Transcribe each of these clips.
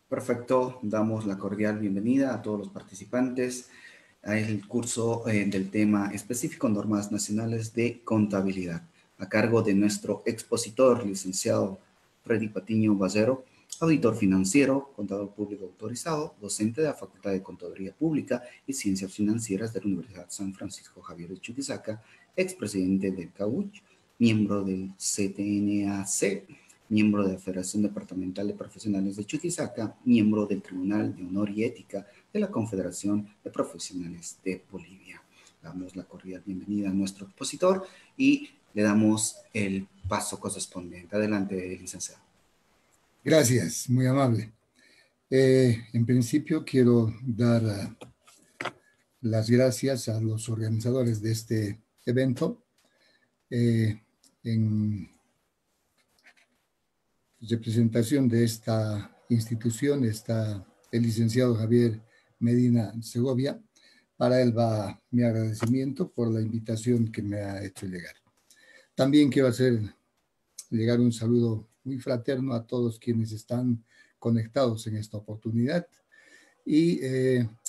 Perfecto, damos la cordial bienvenida a todos los participantes al curso del tema específico Normas Nacionales de Contabilidad, a cargo de nuestro expositor, licenciado Freddy Patiño Bacero, auditor financiero, contador público autorizado, docente de la Facultad de Contaduría Pública y Ciencias Financieras de la Universidad San Francisco Javier de Chuquisaca, expresidente del CAUCH, miembro del CTNAC, miembro de la Federación Departamental de Profesionales de Chuquisaca, miembro del Tribunal de Honor y Ética de la Confederación de Profesionales de Bolivia. Damos la cordial bienvenida a nuestro expositor y le damos el paso correspondiente. Adelante, licenciado. Gracias, muy amable. En principio quiero dar las gracias a los organizadores de este evento. En representación de esta institución está el licenciado Javier Medina Segovia. Para él va mi agradecimiento por la invitación que me ha hecho llegar. También quiero hacer llegar un saludo muy fraterno a todos quienes están conectados en esta oportunidad y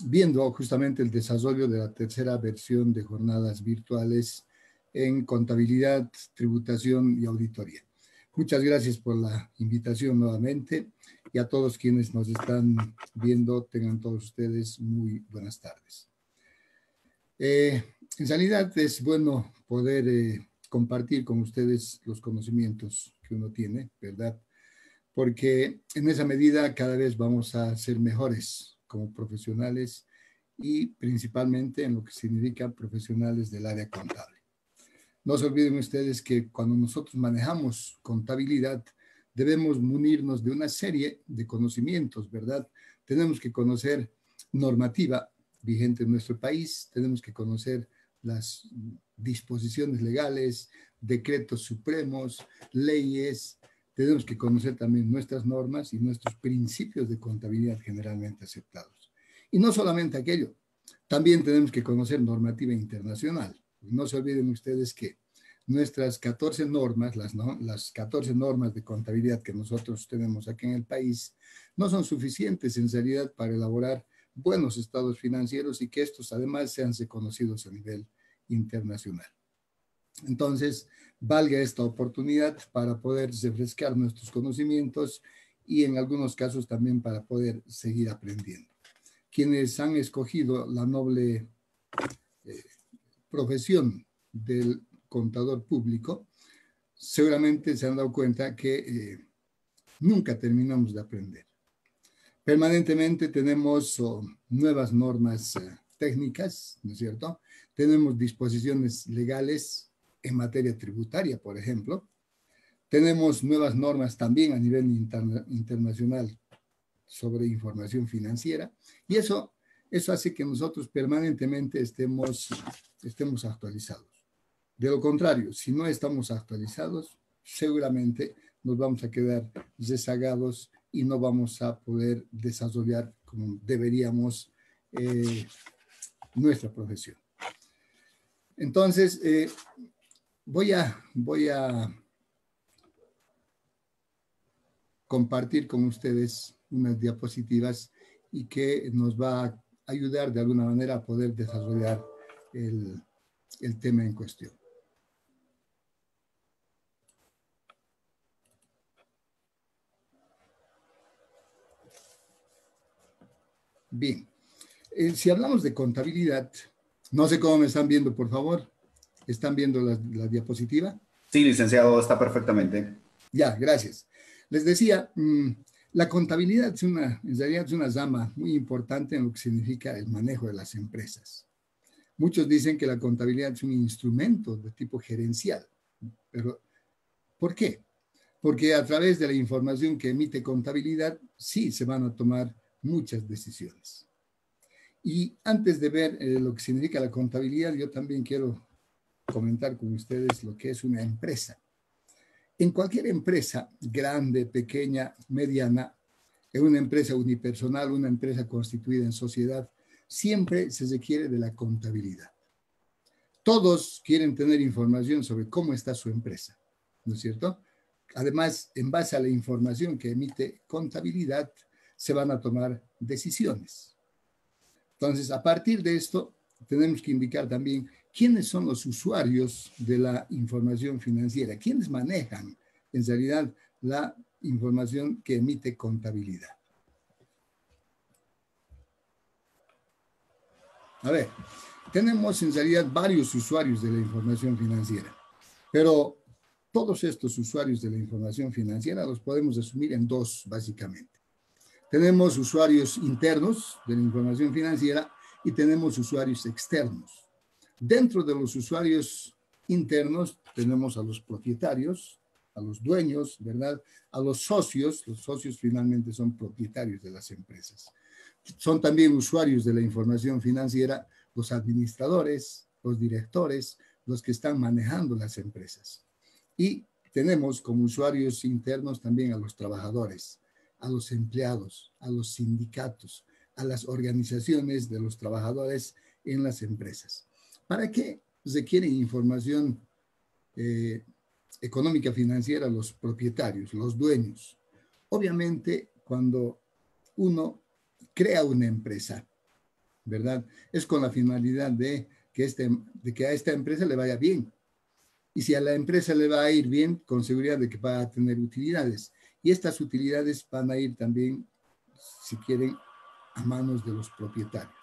viendo justamente el desarrollo de la tercera versión de jornadas virtuales en contabilidad, tributación y auditoría. Muchas gracias por la invitación nuevamente y a todos quienes nos están viendo, tengan todos ustedes muy buenas tardes. En realidad es bueno poder compartir con ustedes los conocimientos que uno tiene, ¿verdad? Porque en esa medida cada vez vamos a ser mejores como profesionales y principalmente en lo que significa profesionales del área contable. No se olviden ustedes que cuando nosotros manejamos contabilidad debemos munirnos de una serie de conocimientos, ¿verdad? Tenemos que conocer normativa vigente en nuestro país, tenemos que conocer las disposiciones legales, decretos supremos, leyes, tenemos que conocer también nuestras normas y nuestros principios de contabilidad generalmente aceptados. Y no solamente aquello, también tenemos que conocer normativa internacional. No se olviden ustedes que nuestras 14 normas, las 14 normas de contabilidad que nosotros tenemos aquí en el país, no son suficientes en realidad para elaborar buenos estados financieros y que estos además sean reconocidos a nivel internacional. Entonces, valga esta oportunidad para poder refrescar nuestros conocimientos y en algunos casos también para poder seguir aprendiendo. Quienes han escogido la noble profesión del contador público, seguramente se han dado cuenta que nunca terminamos de aprender. Permanentemente tenemos nuevas normas técnicas, ¿no es cierto? Tenemos disposiciones legales en materia tributaria, por ejemplo. Tenemos nuevas normas también a nivel internacional sobre información financiera y eso hace que nosotros permanentemente estemos actualizados. De lo contrario, si no estamos actualizados, seguramente nos vamos a quedar rezagados y no vamos a poder desarrollar como deberíamos nuestra profesión. Entonces, voy a compartir con ustedes unas diapositivas y que nos va a ayudar de alguna manera a poder desarrollar el tema en cuestión. Bien, si hablamos de contabilidad, no sé cómo me están viendo, por favor. ¿Están viendo la diapositiva? Sí, licenciado, está perfectamente. Ya, gracias. Les decía, la contabilidad en realidad es una rama muy importante en lo que significa el manejo de las empresas. Muchos dicen que la contabilidad es un instrumento de tipo gerencial, pero ¿por qué? Porque a través de la información que emite contabilidad, sí se van a tomar muchas decisiones. Y antes de ver lo que significa la contabilidad, yo también quiero comentar con ustedes lo que es una empresa. En cualquier empresa, grande, pequeña, mediana, en una empresa unipersonal, una empresa constituida en sociedad, siempre se requiere de la contabilidad. Todos quieren tener información sobre cómo está su empresa, ¿no es cierto? Además, en base a la información que emite contabilidad, se van a tomar decisiones. Entonces, a partir de esto, tenemos que indicar también quiénes son los usuarios de la información financiera, quiénes manejan en realidad la información que emite contabilidad. A ver, tenemos en realidad varios usuarios de la información financiera, pero todos estos usuarios de la información financiera los podemos resumir en dos, básicamente. Tenemos usuarios internos de la información financiera y tenemos usuarios externos. Dentro de los usuarios internos tenemos a los propietarios, a los dueños, ¿verdad? A los socios finalmente son propietarios de las empresas. Son también usuarios de la información financiera los administradores, los directores, los que están manejando las empresas. Y tenemos como usuarios internos también a los trabajadores, a los empleados, a los sindicatos, a las organizaciones de los trabajadores en las empresas. ¿Para qué requieren información económica financiera los propietarios, los dueños? Obviamente, cuando uno crea una empresa, ¿verdad? Es con la finalidad de que a esta empresa le vaya bien. Y si a la empresa le va a ir bien, con seguridad de que va a tener utilidades. Y estas utilidades van a ir también, si quieren, a manos de los propietarios.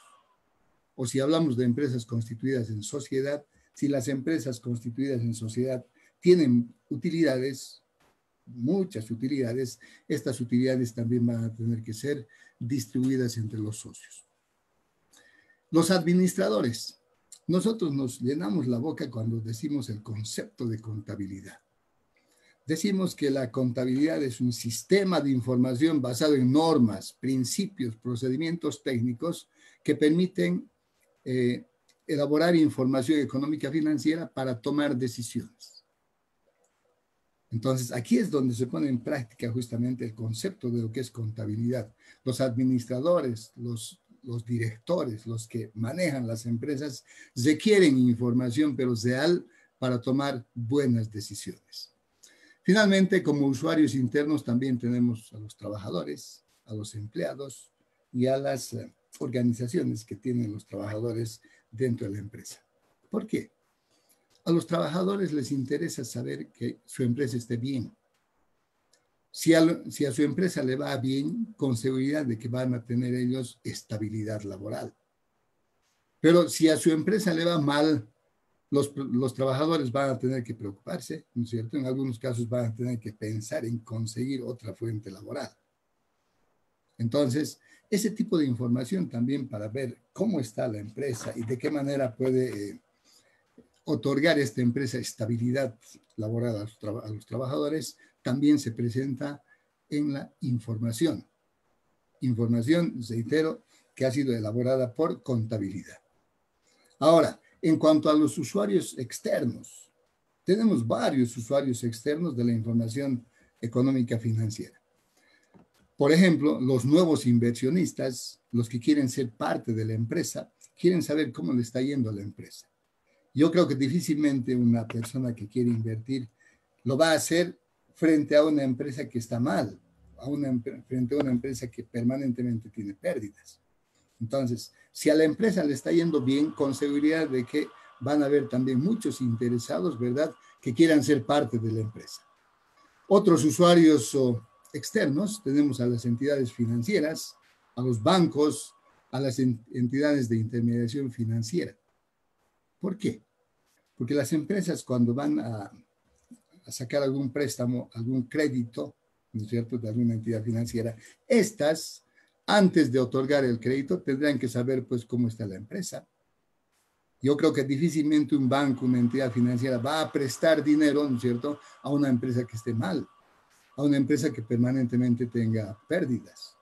O si hablamos de empresas constituidas en sociedad, si las empresas constituidas en sociedad tienen utilidades, muchas utilidades, estas utilidades también van a tener que ser distribuidas entre los socios. Los administradores. Nosotros nos llenamos la boca cuando decimos el concepto de contabilidad. Decimos que la contabilidad es un sistema de información basado en normas, principios, procedimientos técnicos que permiten elaborar información económica financiera para tomar decisiones. Entonces, aquí es donde se pone en práctica justamente el concepto de lo que es contabilidad. Los administradores, los directores, los que manejan las empresas, requieren información, pero real, para tomar buenas decisiones. Finalmente, como usuarios internos también tenemos a los trabajadores, a los empleados y a las organizaciones que tienen los trabajadores dentro de la empresa. ¿Por qué? A los trabajadores les interesa saber que su empresa esté bien. Si a su empresa le va bien, con seguridad de que van a tener ellos estabilidad laboral. Pero si a su empresa le va mal, los trabajadores van a tener que preocuparse, ¿no es cierto? En algunos casos van a tener que pensar en conseguir otra fuente laboral. Entonces, ese tipo de información también para ver cómo está la empresa y de qué manera puede otorgar esta empresa estabilidad laboral a los trabajadores, también se presenta en la información. Información, reitero, que ha sido elaborada por contabilidad. Ahora, en cuanto a los usuarios externos, tenemos varios usuarios externos de la información económica financiera. Por ejemplo, los nuevos inversionistas, los que quieren ser parte de la empresa, quieren saber cómo le está yendo a la empresa. Yo creo que difícilmente una persona que quiere invertir lo va a hacer frente a una empresa que está mal, frente a una empresa que permanentemente tiene pérdidas. Entonces, si a la empresa le está yendo bien, con seguridad de que van a haber también muchos interesados, ¿verdad?, que quieran ser parte de la empresa. Otros usuarios externos, tenemos a las entidades financieras, a los bancos, a las entidades de intermediación financiera. ¿Por qué? Porque las empresas cuando van a sacar algún préstamo, algún crédito, ¿no es cierto?, de alguna entidad financiera, estas, antes de otorgar el crédito, tendrán que saber, pues, cómo está la empresa. Yo creo que difícilmente un banco, una entidad financiera va a prestar dinero, ¿no es cierto?, a una empresa que esté mal, a una empresa que permanentemente tenga pérdidas.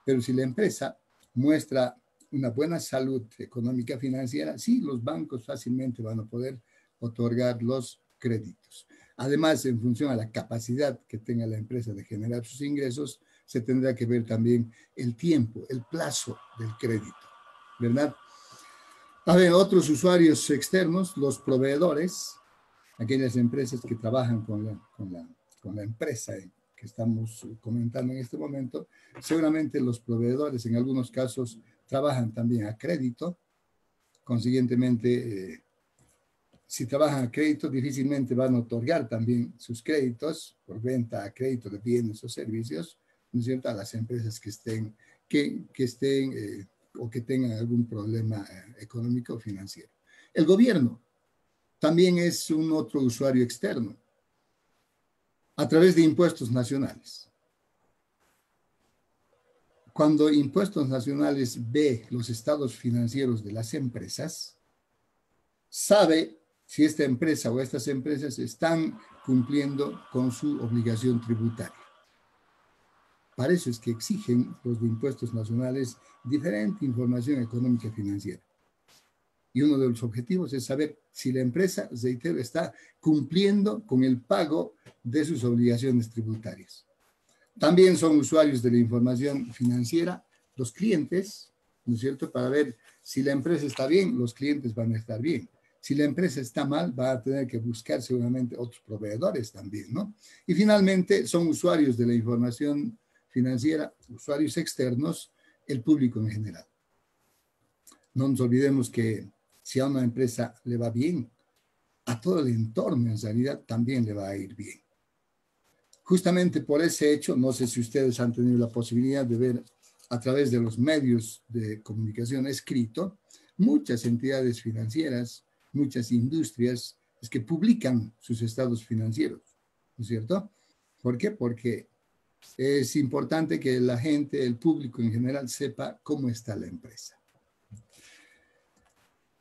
Pero si la empresa muestra una buena salud económica financiera, sí, los bancos fácilmente van a poder otorgar los créditos. Además, en función a la capacidad que tenga la empresa de generar sus ingresos, se tendrá que ver también el tiempo, el plazo del crédito, ¿verdad? A ver, otros usuarios externos, los proveedores, aquellas empresas que trabajan con la empresa que estamos comentando en este momento, seguramente los proveedores en algunos casos trabajan también a crédito. Consiguientemente, si trabajan a crédito, difícilmente van a otorgar también sus créditos por venta a crédito de bienes o servicios, ¿no es cierto?, a las empresas que estén o que tengan algún problema económico o financiero. El gobierno también es un otro usuario externo a través de impuestos nacionales. Cuando Impuestos Nacionales ve los estados financieros de las empresas, sabe si esta empresa o estas empresas están cumpliendo con su obligación tributaria. Para eso es que exigen los de Impuestos Nacionales diferente información económica y financiera. Y uno de los objetivos es saber si la empresa, reitero, está cumpliendo con el pago de sus obligaciones tributarias. También son usuarios de la información financiera los clientes, ¿no es cierto? Para ver si la empresa está bien, los clientes van a estar bien. Si la empresa está mal, va a tener que buscar seguramente otros proveedores también, ¿no? Y finalmente son usuarios de la información financiera, usuarios externos, el público en general. No nos olvidemos que si a una empresa le va bien, a todo el entorno en realidad también le va a ir bien. Justamente por ese hecho, no sé si ustedes han tenido la posibilidad de ver a través de los medios de comunicación escrito, muchas entidades financieras, muchas industrias, es que publican sus estados financieros, ¿no es cierto? ¿Por qué? Porque es importante que la gente, el público en general, sepa cómo está la empresa.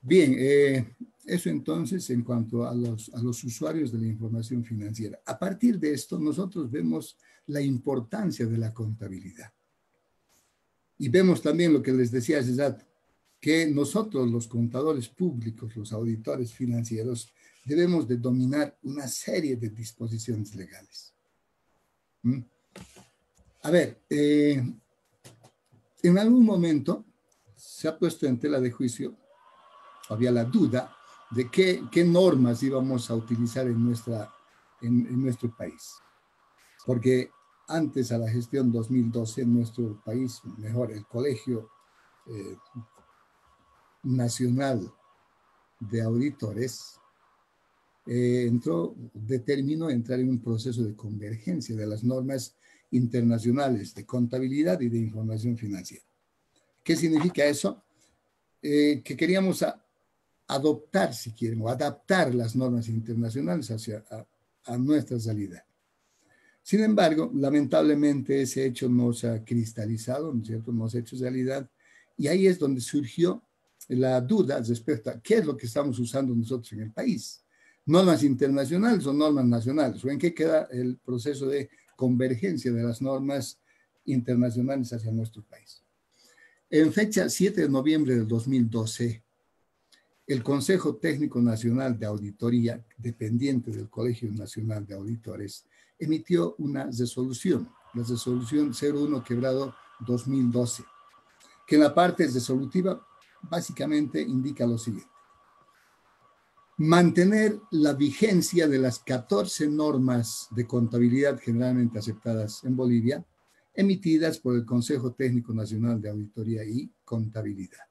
Bien, eso entonces en cuanto a los usuarios de la información financiera. A partir de esto, nosotros vemos la importancia de la contabilidad. Y vemos también lo que les decía hace rato, que nosotros los contadores públicos, los auditores financieros, debemos de dominar una serie de disposiciones legales. A ver, en algún momento se ha puesto en tela de juicio, había la duda de qué normas íbamos a utilizar en nuestro país. Porque antes a la gestión 2012 en nuestro país, mejor el Colegio Nacional de Auditores, determinó entrar en un proceso de convergencia de las normas internacionales de contabilidad y de información financiera. ¿Qué significa eso? Que queríamos adoptar, si quieren, o adaptar las normas internacionales a nuestra realidad. Sin embargo, lamentablemente ese hecho no se ha cristalizado, ¿no es cierto? No se ha hecho realidad, y ahí es donde surgió la duda respecto a qué es lo que estamos usando nosotros en el país. ¿Normas internacionales o normas nacionales? ¿O en qué queda el proceso de convergencia de las normas internacionales hacia nuestro país? En fecha 7 de noviembre del 2012, el Consejo Técnico Nacional de Auditoría, dependiente del Colegio Nacional de Auditores, emitió una resolución, la resolución 01/2012, que en la parte resolutiva básicamente indica lo siguiente: mantener la vigencia de las 14 normas de contabilidad generalmente aceptadas en Bolivia, emitidas por el Consejo Técnico Nacional de Auditoría y Contabilidad.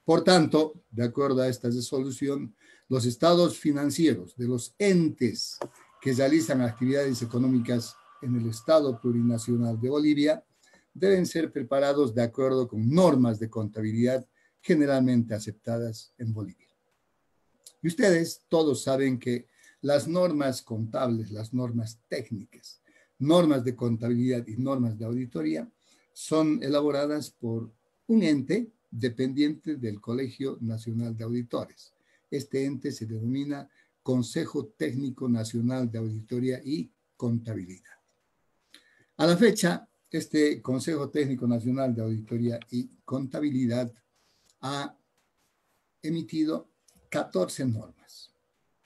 Por tanto, de acuerdo a esta resolución, los estados financieros de los entes que realizan actividades económicas en el Estado Plurinacional de Bolivia deben ser preparados de acuerdo con normas de contabilidad generalmente aceptadas en Bolivia. Y ustedes todos saben que las normas contables, las normas técnicas, normas de contabilidad y normas de auditoría son elaboradas por un ente dependiente del Colegio Nacional de Auditores. Este ente se denomina Consejo Técnico Nacional de Auditoría y Contabilidad. A la fecha, este Consejo Técnico Nacional de Auditoría y Contabilidad ha emitido 14 normas.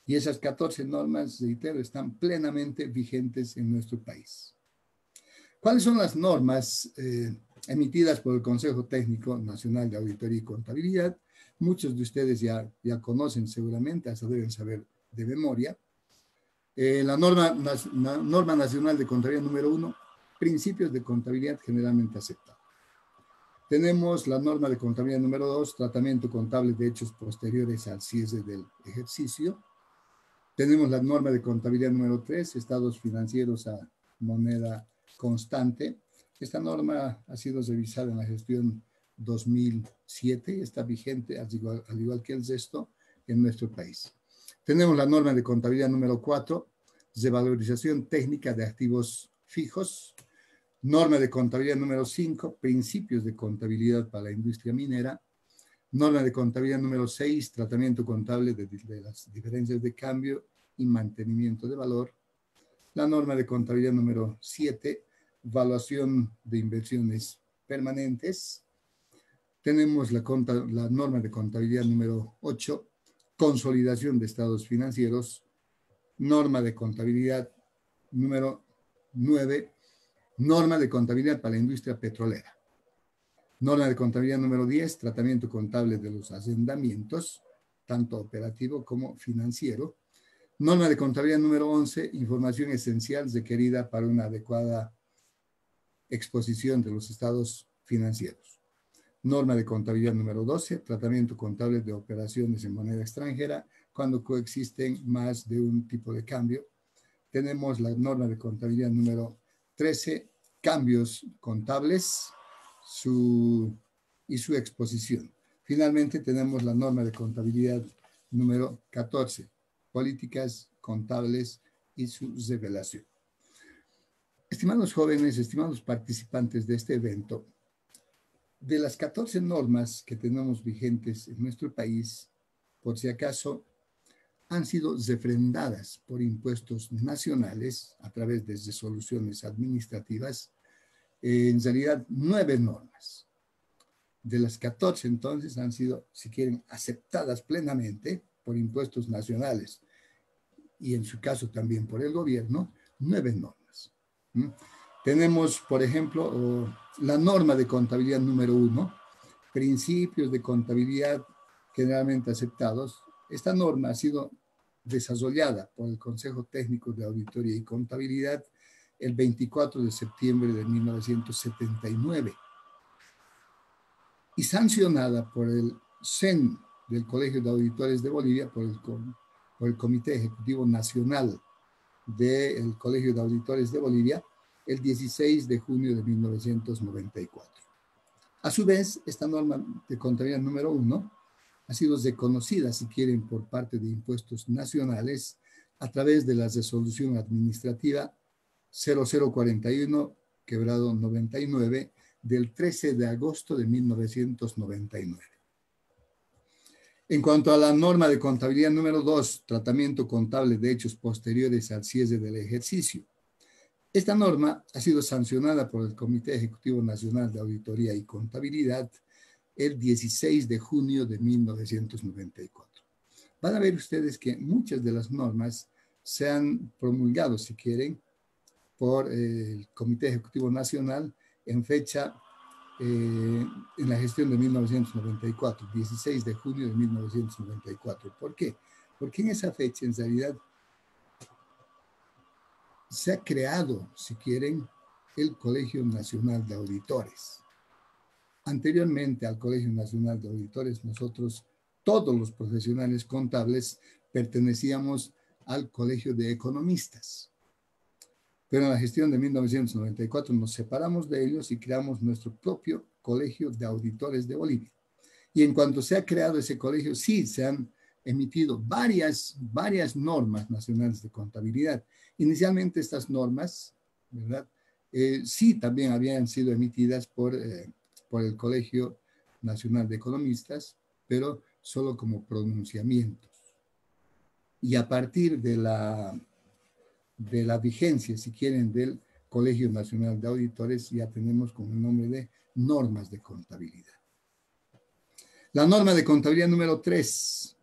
Y esas 14 normas, reitero, están plenamente vigentes en nuestro país. ¿Cuáles son las normas emitidas por el Consejo Técnico Nacional de Auditoría y Contabilidad? Muchos de ustedes ya conocen seguramente, hasta deben saber de memoria. Norma Nacional de Contabilidad número 1, principios de contabilidad generalmente aceptados. Tenemos la norma de contabilidad número 2, tratamiento contable de hechos posteriores al cierre del ejercicio. Tenemos la norma de contabilidad número 3, estados financieros a moneda constante. Esta norma ha sido revisada en la gestión 2007, está vigente al igual que el resto en nuestro país. Tenemos la norma de contabilidad número 4, revalorización técnica de activos fijos. Norma de contabilidad número 5, principios de contabilidad para la industria minera. Norma de contabilidad número 6, tratamiento contable de las diferencias de cambio y mantenimiento de valor. La norma de contabilidad número 7, evaluación de inversiones permanentes. Tenemos la norma de contabilidad número 8, consolidación de estados financieros. Norma de contabilidad número 9, norma de contabilidad para la industria petrolera. Norma de contabilidad número 10, tratamiento contable de los arrendamientos, tanto operativo como financiero. Norma de contabilidad número 11, información esencial requerida para una adecuada exposición de los estados financieros. Norma de contabilidad número 12, tratamiento contable de operaciones en moneda extranjera cuando coexisten más de un tipo de cambio. Tenemos la norma de contabilidad número 13, cambios contables y su exposición. Finalmente tenemos la norma de contabilidad número 14, políticas contables y su revelación. Estimados jóvenes, estimados participantes de este evento, de las 14 normas que tenemos vigentes en nuestro país, por si acaso, han sido refrendadas por impuestos nacionales a través de resoluciones administrativas, en realidad 9 normas. De las 14 entonces han sido, si quieren, aceptadas plenamente por impuestos nacionales y en su caso también por el gobierno, 9 normas. Tenemos, por ejemplo, la norma de contabilidad número 1, principios de contabilidad generalmente aceptados. Esta norma ha sido desarrollada por el Consejo Técnico de Auditoría y Contabilidad el 24 de septiembre de 1979 y sancionada por el CEN del Colegio de Auditores de Bolivia, por el Comité Ejecutivo Nacional del Colegio de Auditores de Bolivia, el 16 de junio de 1994. A su vez, esta norma de contabilidad número 1 ha sido reconocida, si quieren, por parte de impuestos nacionales a través de la resolución administrativa 0041/99 del 13 de agosto de 1999. En cuanto a la norma de contabilidad número 2, tratamiento contable de hechos posteriores al cierre del ejercicio. Esta norma ha sido sancionada por el Comité Ejecutivo Nacional de Auditoría y Contabilidad el 16 de junio de 1994. Van a ver ustedes que muchas de las normas se han promulgado, si quieren, por el Comité Ejecutivo Nacional en fecha, en la gestión de 1994, 16 de junio de 1994. ¿Por qué? Porque en esa fecha, en realidad, se ha creado, si quieren, el Colegio Nacional de Auditores. Anteriormente al Colegio Nacional de Auditores, nosotros, todos los profesionales contables, pertenecíamos al Colegio de Economistas. Pero en la gestión de 1994 nos separamos de ellos y creamos nuestro propio Colegio de Auditores de Bolivia. Y en cuanto se ha creado ese colegio, sí se han emitido varias normas nacionales de contabilidad. Inicialmente estas normas, ¿verdad? Sí también habían sido emitidas por el Colegio Nacional de Economistas, pero solo como pronunciamientos. Y a partir de la vigencia, si quieren, del Colegio Nacional de Auditores, ya tenemos con el nombre de normas de contabilidad. La norma de contabilidad número 3,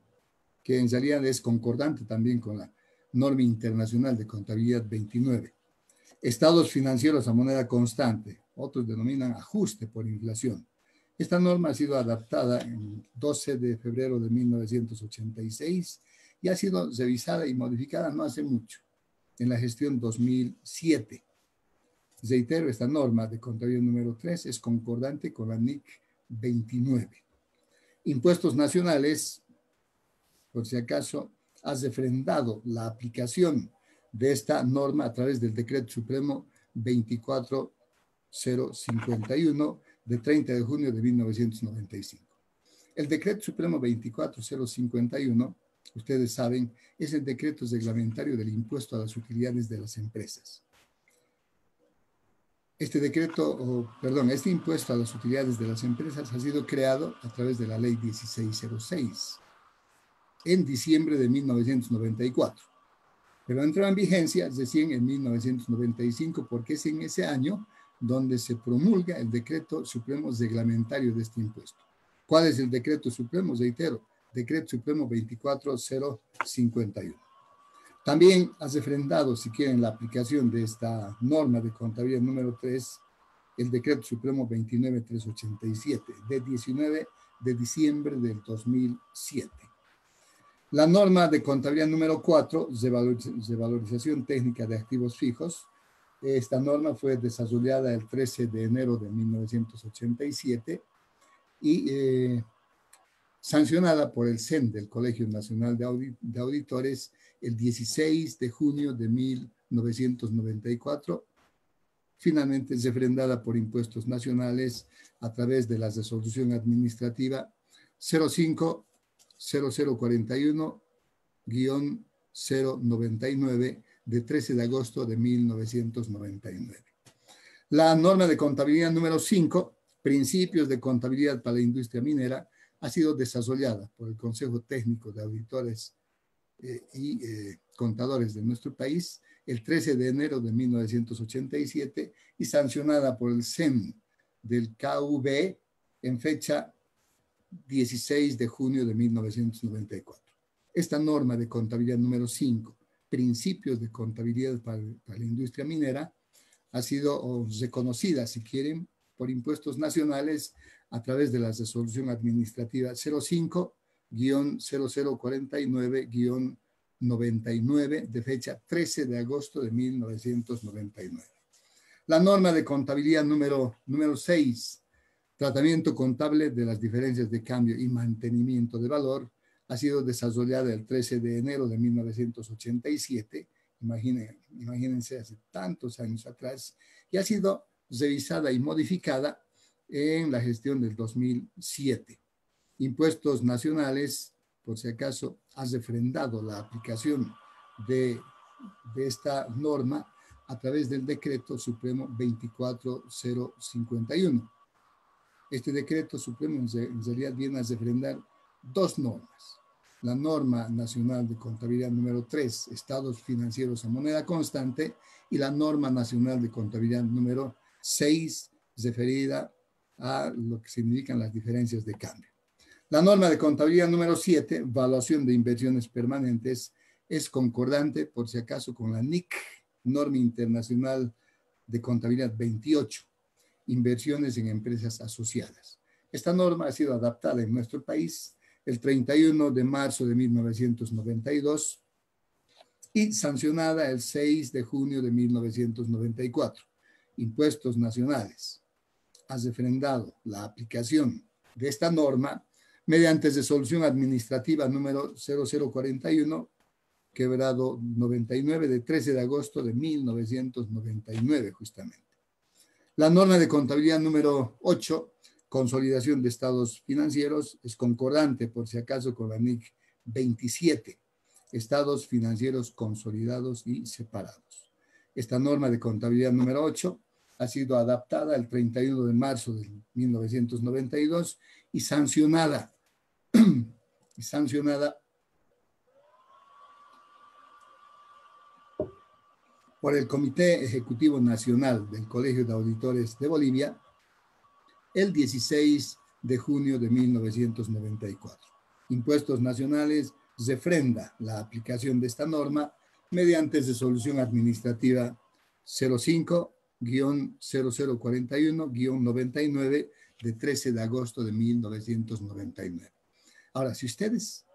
que en realidad es concordante también con la norma internacional de contabilidad 29. Estados financieros a moneda constante, otros denominan ajuste por inflación. Esta norma ha sido adaptada el 12 de febrero de 1986 y ha sido revisada y modificada no hace mucho, en la gestión 2007. Reitero, esta norma de contabilidad número 3 es concordante con la NIC 29. Impuestos nacionales, por si acaso, has refrendado la aplicación de esta norma a través del Decreto Supremo 24051 de 30 de junio de 1995. El Decreto Supremo 24051, ustedes saben, es el decreto reglamentario del impuesto a las utilidades de las empresas. Este este impuesto a las utilidades de las empresas ha sido creado a través de la Ley 1606 en diciembre de 1994, pero entró en vigencia recién en 1995 porque es en ese año donde se promulga el Decreto Supremo Reglamentario de este impuesto. ¿Cuál es el Decreto Supremo? Reitero, Decreto Supremo 24051. También has refrendado, si quieren, la aplicación de esta norma de contabilidad número 3, el Decreto Supremo 29387, de 19 de diciembre del 2007. La norma de contabilidad número 4, revalorización técnica de activos fijos. Esta norma fue desarrollada el 13 de enero de 1987 y sancionada por el CEN del Colegio Nacional de Auditores el 16 de junio de 1994, finalmente refrendada por impuestos nacionales a través de la resolución administrativa 05-0041-099 de 13 de agosto de 1999. La norma de contabilidad número 5, principios de contabilidad para la industria minera, ha sido desarrollada por el Consejo Técnico de Auditores y Contadores de nuestro país el 13 de enero de 1987 y sancionada por el CEN del KUB en fecha 16 de junio de 1994. Esta norma de contabilidad número 5, principios de contabilidad para la industria minera, ha sido reconocida, si quieren, por impuestos nacionales a través de la resolución administrativa 05-0049-99 de fecha 13 de agosto de 1999. La norma de contabilidad número 6, tratamiento contable de las diferencias de cambio y mantenimiento de valor, ha sido desarrollada el 13 de enero de 1987, imagínense hace tantos años atrás, y ha sido revisada y modificada en la gestión del 2007. Impuestos nacionales, por si acaso, has refrendado la aplicación de esta norma a través del Decreto Supremo 24051. Este Decreto Supremo en realidad viene a refrendar dos normas. La norma nacional de contabilidad número 3, estados financieros a moneda constante, y la norma nacional de contabilidad número 6, referida a lo que significan las diferencias de cambio. La norma de contabilidad número 7, evaluación de inversiones permanentes, es concordante, por si acaso, con la NIC, norma internacional de contabilidad 28, inversiones en empresas asociadas. Esta norma ha sido adaptada en nuestro país el 31 de marzo de 1992 y sancionada el 6 de junio de 1994. Impuestos nacionales. Has refrendado la aplicación de esta norma mediante resolución administrativa número 0041, quebrado 99 de 13 de agosto de 1999, justamente. La norma de contabilidad número 8, consolidación de estados financieros, es concordante, por si acaso, con la NIC 27, estados financieros consolidados y separados. Esta norma de contabilidad número 8 ha sido adaptada el 31 de marzo de 1992 y sancionada por el Comité Ejecutivo Nacional del Colegio de Auditores de Bolivia el 16 de junio de 1994. Impuestos nacionales refrenda la aplicación de esta norma mediante resolución administrativa 05-0041-99 de 13 de agosto de 1999. Ahora, si ustedes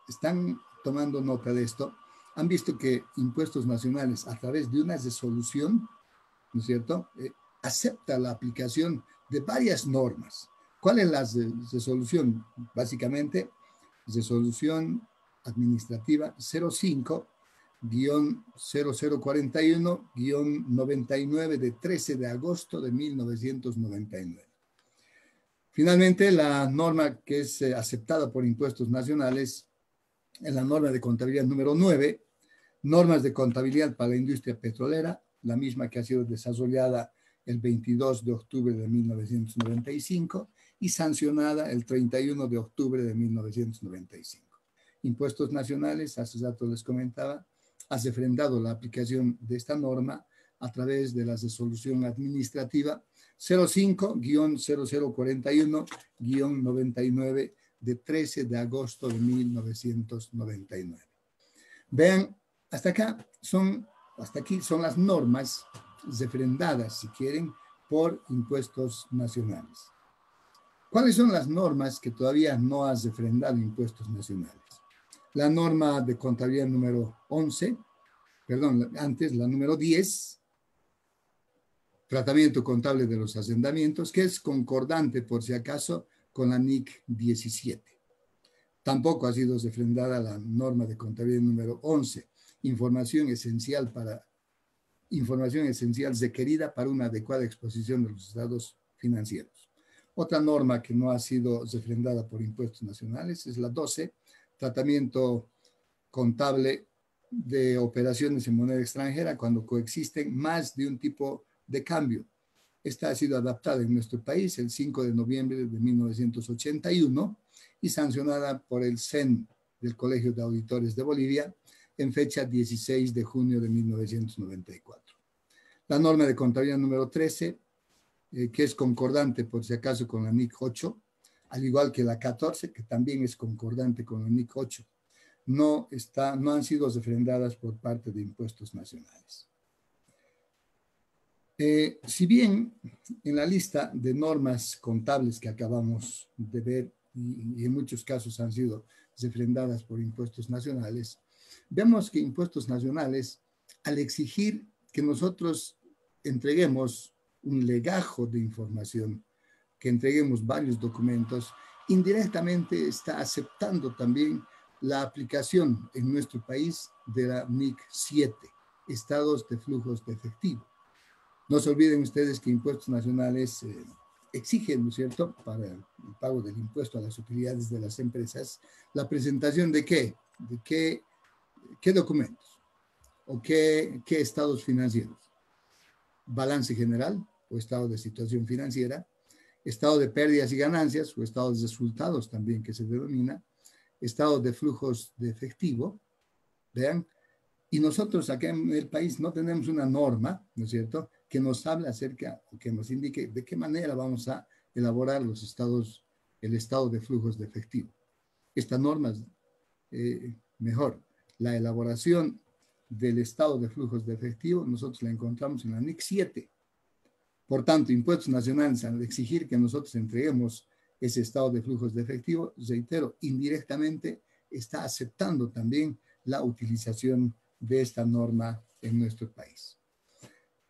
están tomando nota de esto, han visto que Impuestos Nacionales, a través de una resolución, ¿no es cierto?, acepta la aplicación de varias normas. ¿Cuál es la resolución? Básicamente, resolución administrativa 05-0041-99 de 13 de agosto de 1999. Finalmente, la norma que es aceptada por Impuestos Nacionales es la norma de contabilidad número 9, normas de contabilidad para la industria petrolera, la misma que ha sido desarrollada el 22 de octubre de 1995 y sancionada el 31 de octubre de 1995. Impuestos Nacionales, hace rato les comentaba, ha refrendado la aplicación de esta norma a través de la resolución administrativa 05-0041-99 de 13 de agosto de 1999. Vean, hasta aquí son las normas refrendadas, si quieren, por Impuestos Nacionales. ¿Cuáles son las normas que todavía no has refrendado Impuestos Nacionales? La norma de contabilidad número 11, perdón, antes la número 10, tratamiento contable de los asentamientos, que es concordante, por si acaso, con la NIC 17. Tampoco ha sido refrendada la norma de contabilidad número 11, información esencial requerida para una adecuada exposición de los estados financieros. Otra norma que no ha sido refrendada por Impuestos Nacionales es la 12, tratamiento contable de operaciones en moneda extranjera cuando coexisten más de un tipo de cambio. Esta ha sido adaptada en nuestro país el 5 de noviembre de 1981 y sancionada por el CEN del Colegio de Auditores de Bolivia en fecha 16 de junio de 1994. La norma de contabilidad número 13, que es concordante por si acaso con la NIC 8, al igual que la 14, que también es concordante con la NIC 8, no han sido refrendadas por parte de Impuestos Nacionales. Si bien en la lista de normas contables que acabamos de ver y en muchos casos han sido refrendadas por Impuestos Nacionales, vemos que Impuestos Nacionales, al exigir que nosotros entreguemos un legajo de información, que entreguemos varios documentos, indirectamente está aceptando también la aplicación en nuestro país de la NIC 7, estados de flujos de efectivo. No se olviden ustedes que Impuestos Nacionales exigen, ¿no es cierto?, para el pago del impuesto a las utilidades de las empresas, la presentación de qué documentos o qué estados financieros. Balance general o estado de situación financiera, estado de pérdidas y ganancias o estado de resultados también que se denomina, estado de flujos de efectivo, vean, y nosotros acá en el país no tenemos una norma, ¿no es cierto?, que nos habla acerca, que nos indique de qué manera vamos a elaborar el estado de flujos de efectivo. Esta norma es mejor. La elaboración del estado de flujos de efectivo, nosotros la encontramos en la NIC 7. Por tanto, Impuestos Nacionales, al exigir que nosotros entreguemos ese estado de flujos de efectivo, reitero, indirectamente está aceptando también la utilización de esta norma en nuestro país.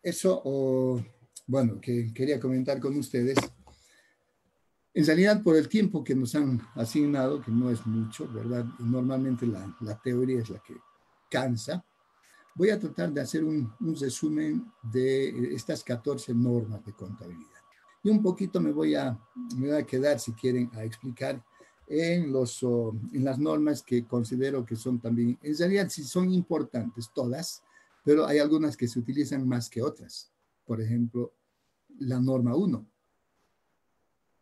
Eso, bueno, que quería comentar con ustedes. En realidad, por el tiempo que nos han asignado, que no es mucho, ¿verdad? Y normalmente la teoría es la que cansa. Voy a tratar de hacer un resumen de estas 14 normas de contabilidad. Y un poquito me voy a quedar, si quieren, a explicar en las normas que considero que son también, en realidad sí son importantes todas, pero hay algunas que se utilizan más que otras. Por ejemplo, la norma 1.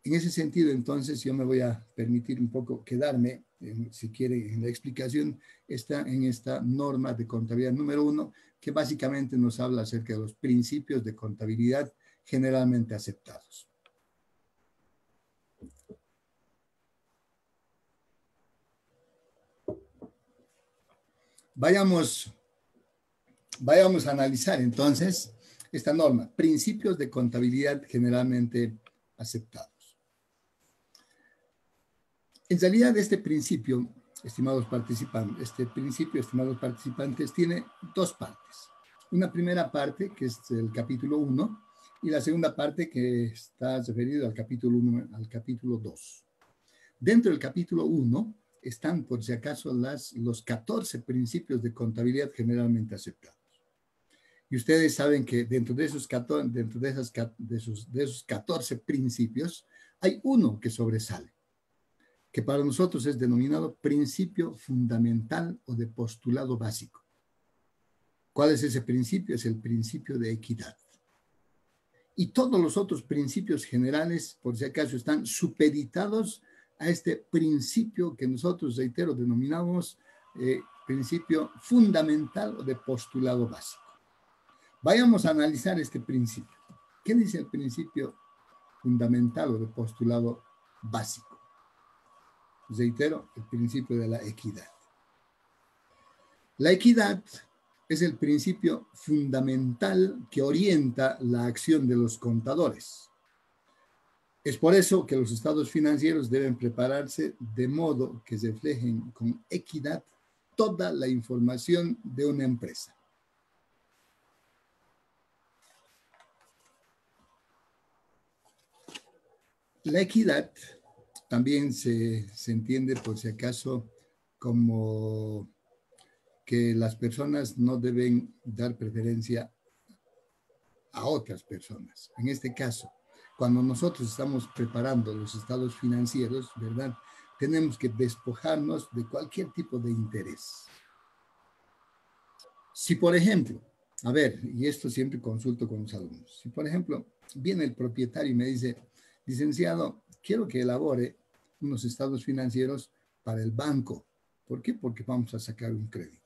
En ese sentido, entonces, yo me voy a permitir un poco quedarme, si quieren, en la explicación, en esta norma de contabilidad número 1, que básicamente nos habla acerca de los principios de contabilidad generalmente aceptados. Vayamos a analizar entonces esta norma, principios de contabilidad generalmente aceptados. En realidad, este principio estimados participantes, este principio, estimados participantes, tiene dos partes. Una primera parte, que es el capítulo 1, y la segunda parte, que está referido al capítulo 1, al capítulo 2. Dentro del capítulo 1 están, por si acaso, los 14 principios de contabilidad generalmente aceptados. Y ustedes saben que dentro de esos 14 principios, hay uno que sobresale, que para nosotros es denominado principio fundamental o de postulado básico. ¿Cuál es ese principio? Es el principio de equidad. Y todos los otros principios generales, por si acaso, están supeditados a este principio que nosotros, reitero, denominamos principio fundamental o de postulado básico. Vayamos a analizar este principio. ¿Qué dice el principio fundamental o de postulado básico? Reitero, el principio de la equidad. La equidad es el principio fundamental que orienta la acción de los contadores. Es por eso que los estados financieros deben prepararse de modo que se reflejen con equidad toda la información de una empresa. La equidad también se entiende, por si acaso, como que las personas no deben dar preferencia a otras personas. En este caso, cuando nosotros estamos preparando los estados financieros, ¿verdad? Tenemos que despojarnos de cualquier tipo de interés. Si, por ejemplo, a ver, y esto siempre consulto con los alumnos, si, por ejemplo, viene el propietario y me dice, licenciado, quiero que elabore unos estados financieros para el banco. ¿Por qué? Porque vamos a sacar un crédito.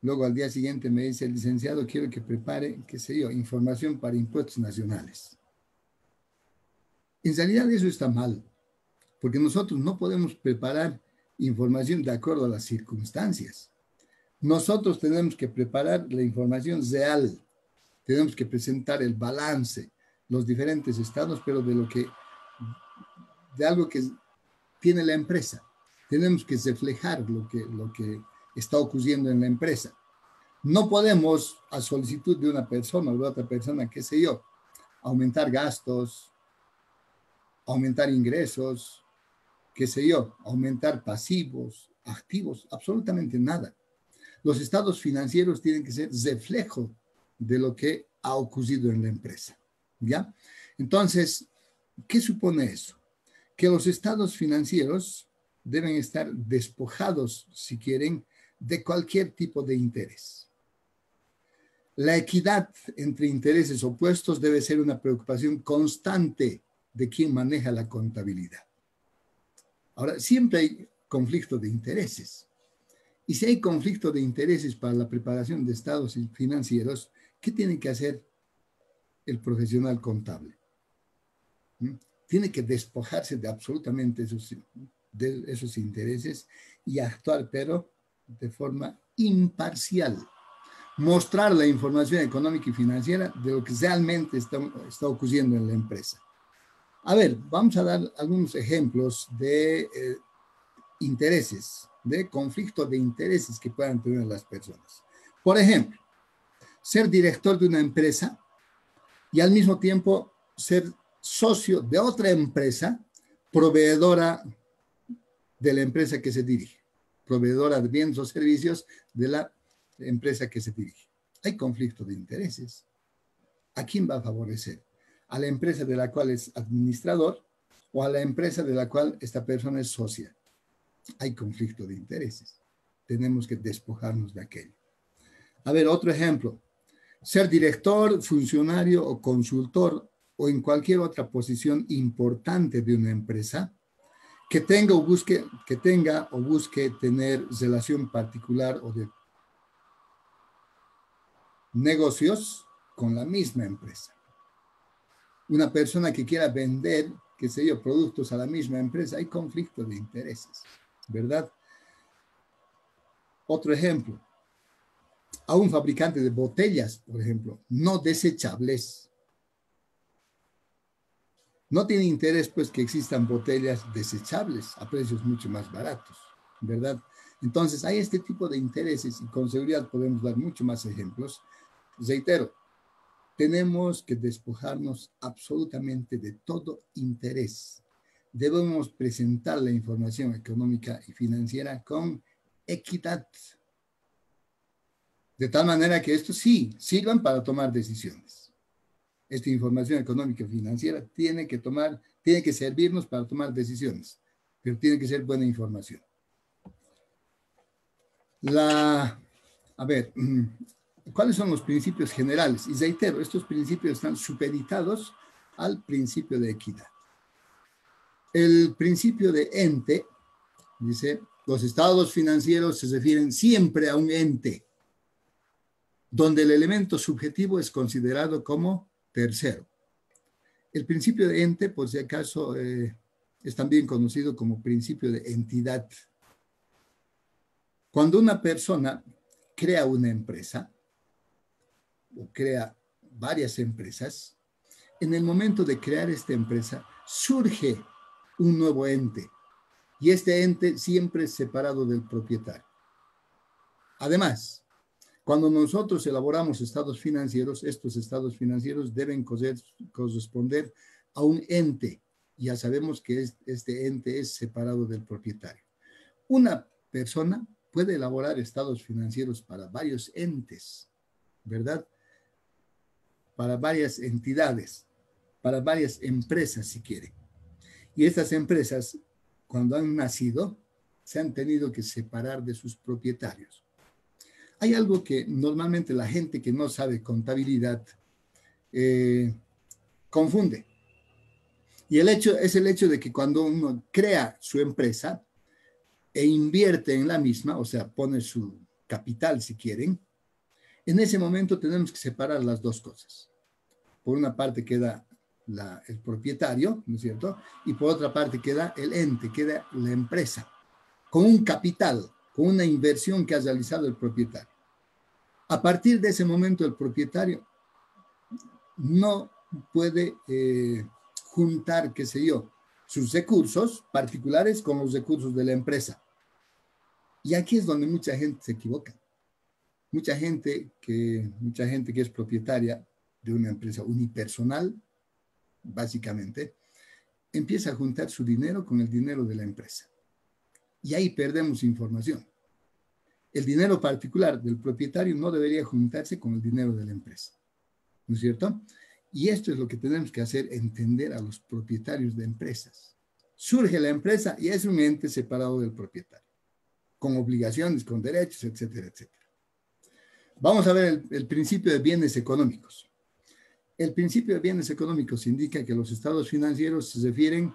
Luego al día siguiente me dice el licenciado, quiero que prepare, qué sé yo, información para impuestos nacionales. En realidad eso está mal, porque nosotros no podemos preparar información de acuerdo a las circunstancias. Nosotros tenemos que preparar la información real, tenemos que presentar el balance, los diferentes estados, pero de algo que tiene la empresa. Tenemos que reflejar lo que está ocurriendo en la empresa. No podemos, a solicitud de una persona o de otra persona, qué sé yo, aumentar gastos, aumentar ingresos, qué sé yo, aumentar pasivos, activos, absolutamente nada. Los estados financieros tienen que ser reflejo de lo que ha ocurrido en la empresa, ¿ya? Entonces, ¿qué supone eso? Que los estados financieros deben estar despojados, si quieren, de cualquier tipo de interés. La equidad entre intereses opuestos debe ser una preocupación constante de quien maneja la contabilidad. Ahora, siempre hay conflicto de intereses. Y si hay conflicto de intereses para la preparación de estados financieros, ¿qué tiene que hacer el profesional contable? Tiene que despojarse de absolutamente esos intereses y actuar, pero de forma imparcial. Mostrar la información económica y financiera de lo que realmente está ocurriendo en la empresa. A ver, vamos a dar algunos ejemplos de intereses, de conflicto de intereses que puedan tener las personas. Por ejemplo, ser director de una empresa y al mismo tiempo ser socio de otra empresa proveedora de la empresa que se dirige, proveedora de bienes o servicios de la empresa que se dirige. Hay conflicto de intereses. ¿A quién va a favorecer? ¿A la empresa de la cual es administrador o a la empresa de la cual esta persona es socia? Hay conflicto de intereses. Tenemos que despojarnos de aquello. A ver, otro ejemplo. Ser director, funcionario o consultor o en cualquier otra posición importante de una empresa que tenga o busque tener relación particular o de negocios con la misma empresa. Una persona que quiera vender, qué sé yo, productos a la misma empresa, hay conflicto de intereses, ¿verdad? Otro ejemplo, a un fabricante de botellas, por ejemplo, no desechables, No tiene interés, pues, que existan botellas desechables a precios mucho más baratos, ¿verdad? Entonces, hay este tipo de intereses y con seguridad podemos dar mucho más ejemplos. Reitero, tenemos que despojarnos absolutamente de todo interés. Debemos presentar la información económica y financiera con equidad, de tal manera que estos sí sirvan para tomar decisiones. Esta información económica y financiera tiene que servirnos para tomar decisiones, pero tiene que ser buena información. A ver, ¿cuáles son los principios generales? Y reitero, estos principios están supeditados al principio de equidad. El principio de ente dice, los estados financieros se refieren siempre a un ente, donde el elemento subjetivo es considerado como tercero. El principio de ente, por si acaso, es también conocido como principio de entidad. Cuando una persona crea una empresa o crea varias empresas, en el momento de crear esta empresa surge un nuevo ente y este ente siempre es separado del propietario. Además, cuando nosotros elaboramos estados financieros, estos estados financieros deben corresponder a un ente. Ya sabemos que este ente es separado del propietario. Una persona puede elaborar estados financieros para varios entes, ¿verdad? Para varias entidades, para varias empresas, si quiere. Y estas empresas, cuando han nacido, se han tenido que separar de sus propietarios. Hay algo que normalmente la gente que no sabe contabilidad confunde. Y es el hecho de que cuando uno crea su empresa e invierte en la misma, o sea, pone su capital si quieren, en ese momento tenemos que separar las dos cosas. Por una parte queda el propietario, ¿no es cierto? Y por otra parte queda el ente, queda la empresa, con un capital, con una inversión que ha realizado el propietario. A partir de ese momento, el propietario no puede juntar, qué sé yo, sus recursos particulares con los recursos de la empresa. Y aquí es donde mucha gente se equivoca. Mucha gente que es propietaria de una empresa unipersonal, básicamente, empieza a juntar su dinero con el dinero de la empresa. Y ahí perdemos información. El dinero particular del propietario no debería juntarse con el dinero de la empresa, ¿no es cierto? Y esto es lo que tenemos que hacer entender a los propietarios de empresas. Surge la empresa y es un ente separado del propietario, con obligaciones, con derechos, etcétera, etcétera. Vamos a ver el principio de bienes económicos. El principio de bienes económicos indica que los estados financieros se refieren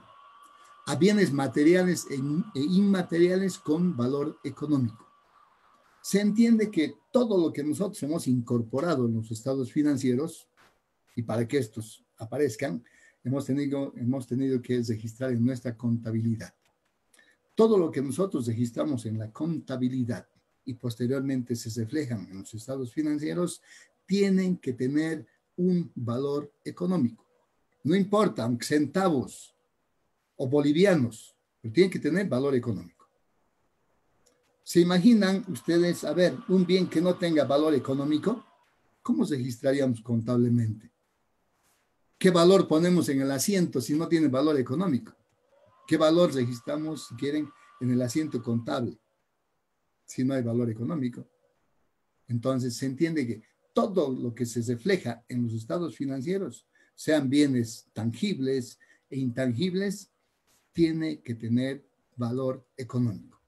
a bienes materiales e inmateriales con valor económico. Se entiende que todo lo que nosotros hemos incorporado en los estados financieros, y para que estos aparezcan, hemos tenido que registrar en nuestra contabilidad. Todo lo que nosotros registramos en la contabilidad y posteriormente se reflejan en los estados financieros, tienen que tener un valor económico. No importa, aunque centavos o bolivianos, pero tienen que tener valor económico. ¿Se imaginan ustedes, a ver, un bien que no tenga valor económico? ¿Cómo registraríamos contablemente? ¿Qué valor ponemos en el asiento si no tiene valor económico? ¿Qué valor registramos, si quieren, en el asiento contable si no hay valor económico? Entonces se entiende que todo lo que se refleja en los estados financieros, sean bienes tangibles e intangibles, tiene que tener valor económico.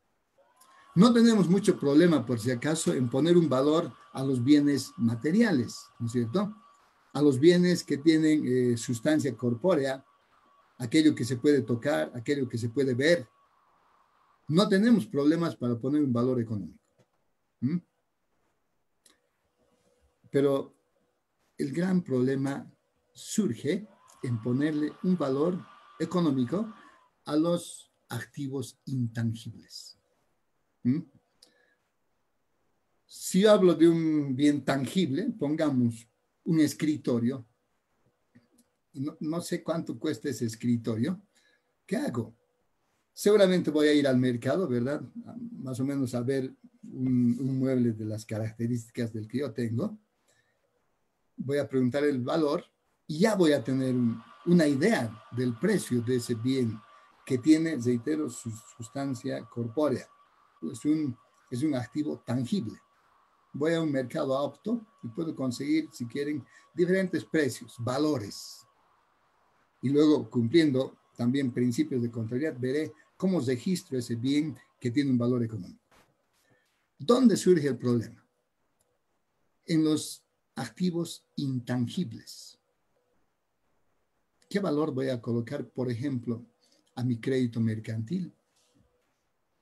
No tenemos mucho problema, por si acaso, en poner un valor a los bienes materiales, ¿no es cierto? A los bienes que tienen sustancia corpórea, aquello que se puede tocar, aquello que se puede ver. No tenemos problemas para poner un valor económico. ¿Mm? Pero el gran problema surge en ponerle un valor económico a los activos intangibles. ¿Mm? Si yo hablo de un bien tangible, pongamos un escritorio, no sé cuánto cuesta ese escritorio. ¿Qué hago? Seguramente voy a ir al mercado, ¿verdad? Más o menos a ver un mueble de las características del que yo tengo. Voy a preguntar el valor y ya voy a tener una idea del precio de ese bien que tiene, reitero, su sustancia corpórea. Es un activo tangible. Voy a un mercado apto y puedo conseguir, si quieren, diferentes precios, valores. Y luego, cumpliendo también principios de contabilidad, veré cómo registro ese bien que tiene un valor económico. ¿Dónde surge el problema? En los activos intangibles. ¿Qué valor voy a colocar, por ejemplo, a mi crédito mercantil?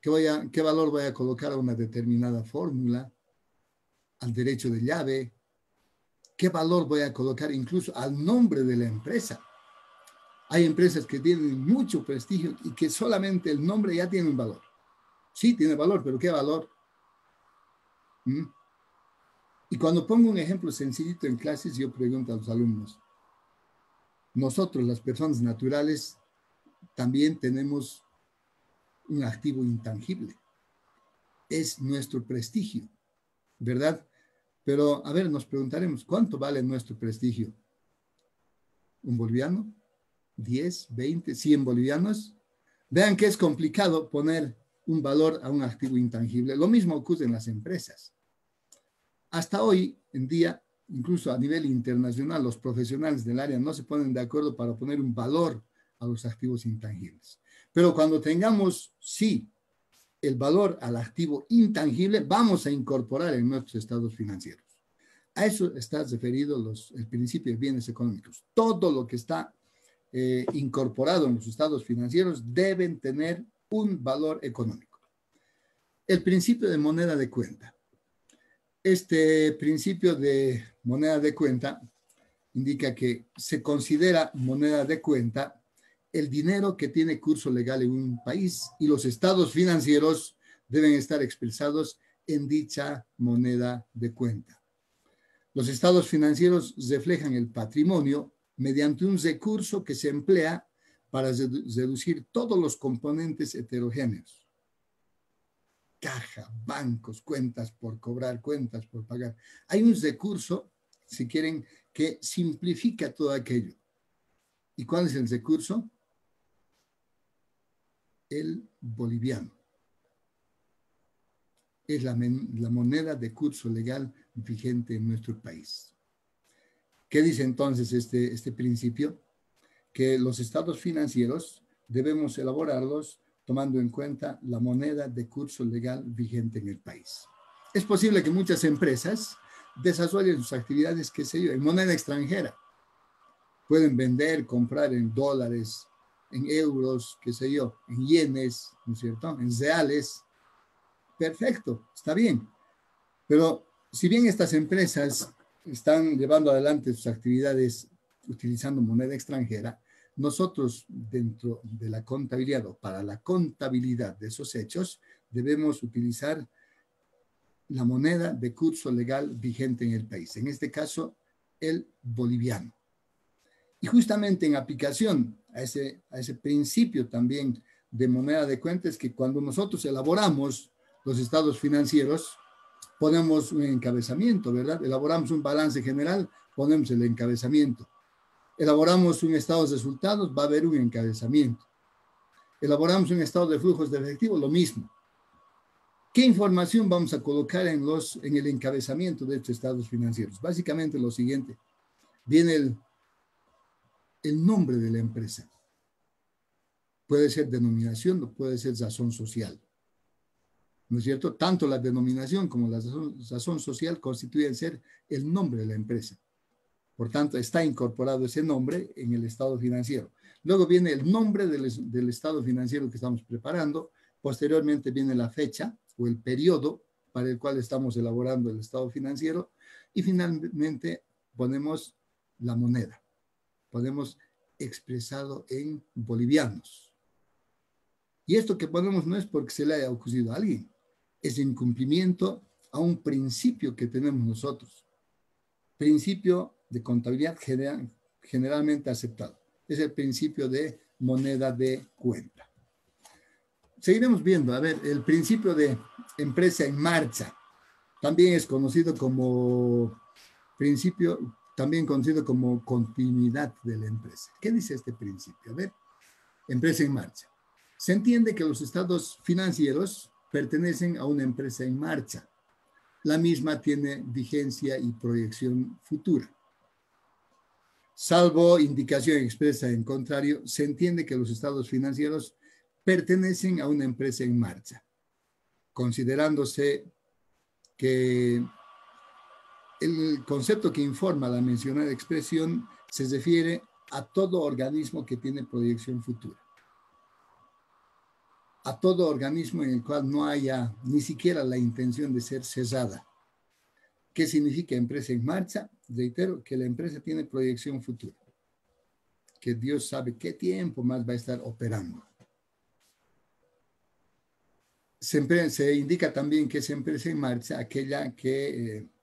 ¿Qué valor voy a colocar a una determinada fórmula, al derecho de llave? ¿Qué valor voy a colocar incluso al nombre de la empresa? Hay empresas que tienen mucho prestigio y que solamente el nombre ya tiene un valor. Sí, tiene valor, pero ¿qué valor? ¿Mm? Y cuando pongo un ejemplo sencillito en clases, yo pregunto a los alumnos, nosotros, las personas naturales, también tenemos un activo intangible. Es nuestro prestigio, ¿verdad? Pero, a ver, nos preguntaremos, ¿cuánto vale nuestro prestigio? ¿Un boliviano? ¿10, 20, 100 bolivianos? Vean que es complicado poner un valor a un activo intangible. Lo mismo ocurre en las empresas. Hasta hoy en día, incluso a nivel internacional, los profesionales del área no se ponen de acuerdo para poner un valor a los activos intangibles. Pero cuando tengamos, sí, el valor al activo intangible, vamos a incorporar en nuestros estados financieros. A eso está referido el principio de bienes económicos. Todo lo que está incorporado en los estados financieros deben tener un valor económico. El principio de moneda de cuenta. Este principio de moneda de cuenta indica que se considera moneda de cuenta el dinero que tiene curso legal en un país y los estados financieros deben estar expresados en dicha moneda de cuenta. Los estados financieros reflejan el patrimonio mediante un recurso que se emplea para reducir todos los componentes heterogéneos. Caja, bancos, cuentas por cobrar, cuentas por pagar. Hay un recurso, si quieren, que simplifica todo aquello. ¿Y cuál es el recurso? El boliviano. Es la moneda de curso legal vigente en nuestro país. ¿Qué dice entonces este principio? Que los estados financieros debemos elaborarlos tomando en cuenta la moneda de curso legal vigente en el país. Es posible que muchas empresas desarrollen sus actividades, qué sé yo, en moneda extranjera. Pueden vender, comprar en dólares, en euros, qué sé yo, en yenes, ¿no es cierto?, en reales. Perfecto, está bien. Pero si bien estas empresas están llevando adelante sus actividades utilizando moneda extranjera, nosotros dentro de la contabilidad o para la contabilidad de esos hechos debemos utilizar la moneda de curso legal vigente en el país, en este caso el boliviano. Y justamente en aplicación a ese principio también de moneda de cuenta es que cuando nosotros elaboramos los estados financieros, ponemos un encabezamiento, ¿verdad? Elaboramos un balance general, ponemos el encabezamiento. Elaboramos un estado de resultados, va a haber un encabezamiento. Elaboramos un estado de flujos de efectivo, lo mismo. ¿Qué información vamos a colocar en el encabezamiento de estos estados financieros? Básicamente lo siguiente. Viene el nombre de la empresa. Puede ser denominación o puede ser razón social. ¿No es cierto? Tanto la denominación como la razón social constituyen ser el nombre de la empresa. Por tanto, está incorporado ese nombre en el estado financiero. Luego viene el nombre del estado financiero que estamos preparando. Posteriormente viene la fecha o el periodo para el cual estamos elaborando el estado financiero. Y finalmente ponemos la moneda. Ponemos expresado en bolivianos. Y esto que ponemos no es porque se le haya ocurrido a alguien. Es en cumplimiento a un principio que tenemos nosotros. Principio de contabilidad generalmente aceptado. Es el principio de moneda de cuenta. Seguiremos viendo, a ver, el principio de empresa en marcha, también es conocido como principio, también conocido como continuidad de la empresa. ¿Qué dice este principio? A ver, empresa en marcha. Se entiende que los estados financieros pertenecen a una empresa en marcha. La misma tiene vigencia y proyección futura. Salvo indicación expresa en contrario, se entiende que los estados financieros pertenecen a una empresa en marcha, considerándose que el concepto que informa la mencionada expresión se refiere a todo organismo que tiene proyección futura, a todo organismo en el cual no haya ni siquiera la intención de ser cesada. ¿Qué significa empresa en marcha? Reitero que la empresa tiene proyección futura, que Dios sabe qué tiempo más va a estar operando. Se indica también que es empresa en marcha aquella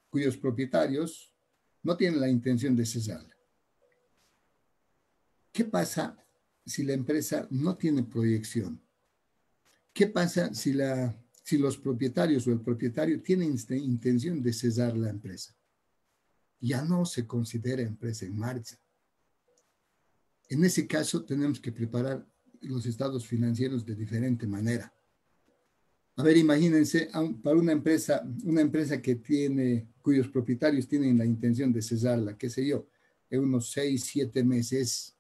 cuyos propietarios no tienen la intención de cesarla. ¿Qué pasa si la empresa no tiene proyección? ¿Qué pasa si los propietarios o el propietario tienen intención de cesar la empresa? Ya no se considera empresa en marcha. En ese caso, tenemos que preparar los estados financieros de diferente manera. A ver, imagínense, para una empresa cuyos propietarios tienen la intención de cesarla, qué sé yo, en unos 6, 7 meses,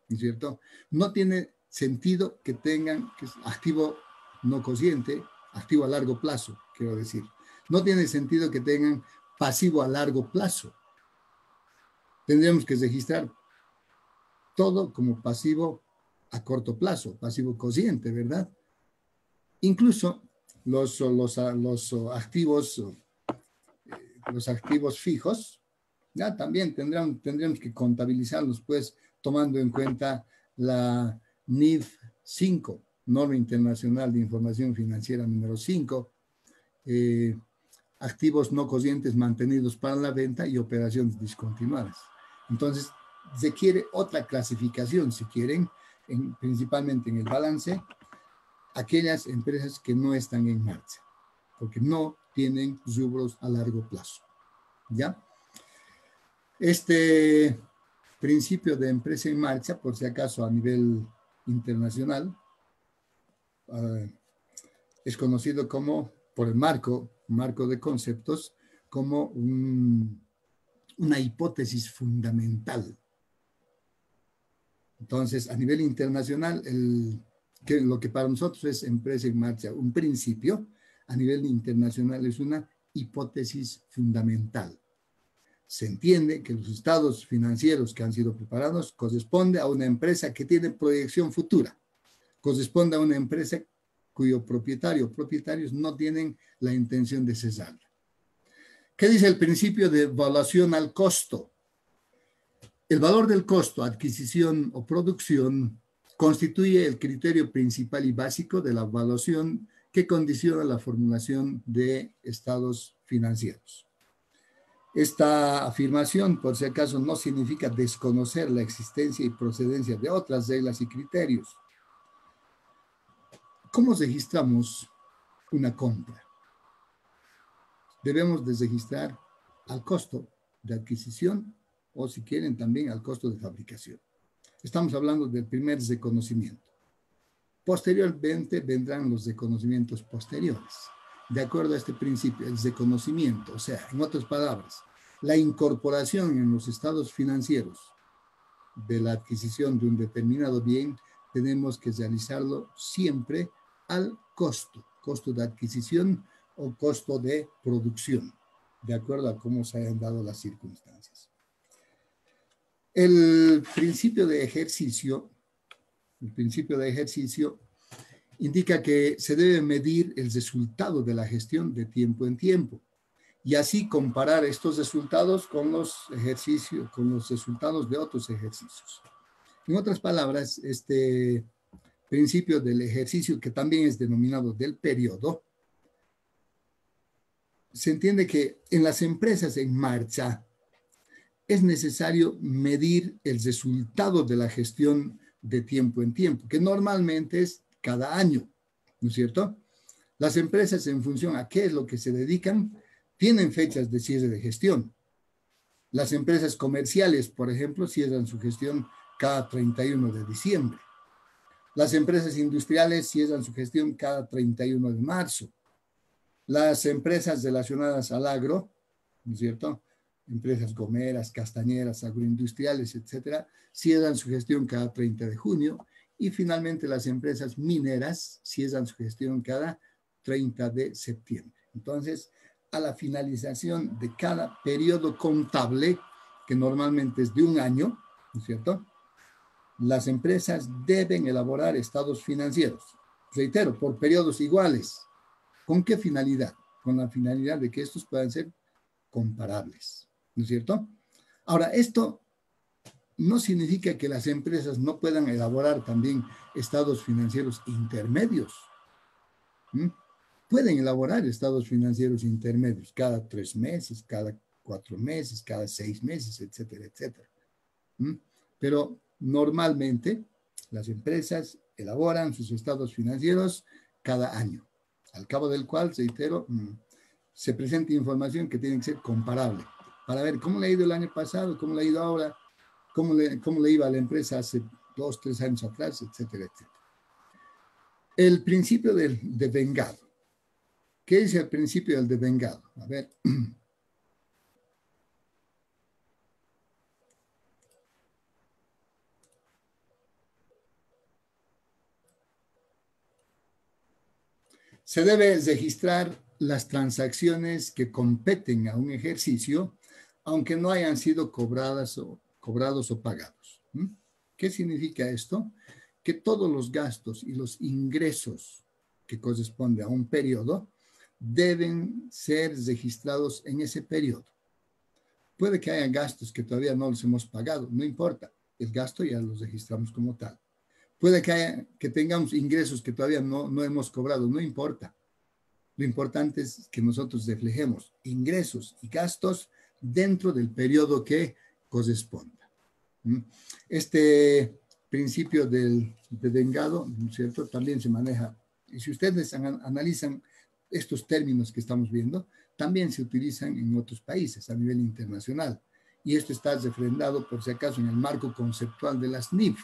¿no es cierto? No tiene sentido que tengan activo no cociente, activo a largo plazo, quiero decir. No tiene sentido que tengan pasivo a largo plazo. Tendríamos que registrar todo como pasivo a corto plazo, pasivo cociente, ¿verdad? Incluso los activos fijos, ya también tendríamos que contabilizarlos, pues, tomando en cuenta la NIF 5, Norma Internacional de Información Financiera número 5, activos no cocientes mantenidos para la venta y operaciones discontinuadas. Entonces, requiere otra clasificación, si quieren, principalmente en el balance, aquellas empresas que no están en marcha, porque no tienen rubros a largo plazo. ¿Ya? Este principio de empresa en marcha, por si acaso a nivel internacional, es conocido como, por el marco de conceptos, como una hipótesis fundamental. Entonces, a nivel internacional, lo que para nosotros es empresa en marcha, un principio, a nivel internacional es una hipótesis fundamental. Se entiende que los estados financieros que han sido preparados corresponde a una empresa que tiene proyección futura, corresponde a una empresa cuyo propietarios no tienen la intención de cesarla. ¿Qué dice el principio de evaluación al costo? El valor del costo, adquisición o producción, constituye el criterio principal y básico de la evaluación que condiciona la formulación de estados financieros. Esta afirmación, por si acaso, no significa desconocer la existencia y procedencia de otras reglas y criterios. ¿Cómo registramos una compra? Debemos de registrar al costo de adquisición o, si quieren, también al costo de fabricación. Estamos hablando del primer reconocimiento. Posteriormente vendrán los reconocimientos posteriores. De acuerdo a este principio, el reconocimiento, o sea, en otras palabras, la incorporación en los estados financieros de la adquisición de un determinado bien, tenemos que realizarlo siempre al costo de adquisición o costo de producción, de acuerdo a cómo se hayan dado las circunstancias. El principio de ejercicio indica que se debe medir el resultado de la gestión de tiempo en tiempo y así comparar estos resultados con los resultados de otros ejercicios. En otras palabras, este principio del ejercicio, que también es denominado del periodo, se entiende que en las empresas en marcha, es necesario medir el resultado de la gestión de tiempo en tiempo, que normalmente es cada año, ¿no es cierto? Las empresas, en función a qué es lo que se dedican, tienen fechas de cierre de gestión. Las empresas comerciales, por ejemplo, cierran su gestión cada 31 de diciembre. Las empresas industriales cierran su gestión cada 31 de marzo. Las empresas relacionadas al agro, ¿no es cierto? Empresas gomeras, castañeras, agroindustriales, etcétera, cierran su gestión cada 30 de junio. Y finalmente las empresas mineras cierran su gestión cada 30 de septiembre. Entonces, a la finalización de cada periodo contable, que normalmente es de un año, ¿no es cierto?, las empresas deben elaborar estados financieros. Reitero, por periodos iguales. ¿Con qué finalidad? Con la finalidad de que estos puedan ser comparables, ¿no es cierto? Ahora, esto no significa que las empresas no puedan elaborar también estados financieros intermedios. ¿Mm? Pueden elaborar estados financieros intermedios cada 3 meses, cada 4 meses, cada 6 meses, etcétera, etcétera. ¿Mm? Pero normalmente las empresas elaboran sus estados financieros cada año, al cabo del cual, reitero, se presenta información que tiene que ser comparable para ver cómo le ha ido el año pasado, cómo le ha ido ahora, cómo le iba a la empresa hace 2, 3 años atrás, etcétera, etcétera. El principio del devengado. ¿Qué es el principio del devengado? A ver. Se debe registrar las transacciones que competen a un ejercicio, aunque no hayan sido cobrados o pagados. ¿Qué significa esto? Que todos los gastos y los ingresos que corresponden a un periodo deben ser registrados en ese periodo. Puede que haya gastos que todavía no los hemos pagado, no importa, el gasto ya los registramos como tal. Puede que tengamos ingresos que todavía no hemos cobrado, no importa. Lo importante es que nosotros reflejemos ingresos y gastos dentro del periodo que corresponda. Este principio del devengado, ¿no es cierto?, también se maneja. Y si ustedes analizan estos términos que estamos viendo, también se utilizan en otros países a nivel internacional. Y esto está refrendado, por si acaso, en el marco conceptual de las NIF.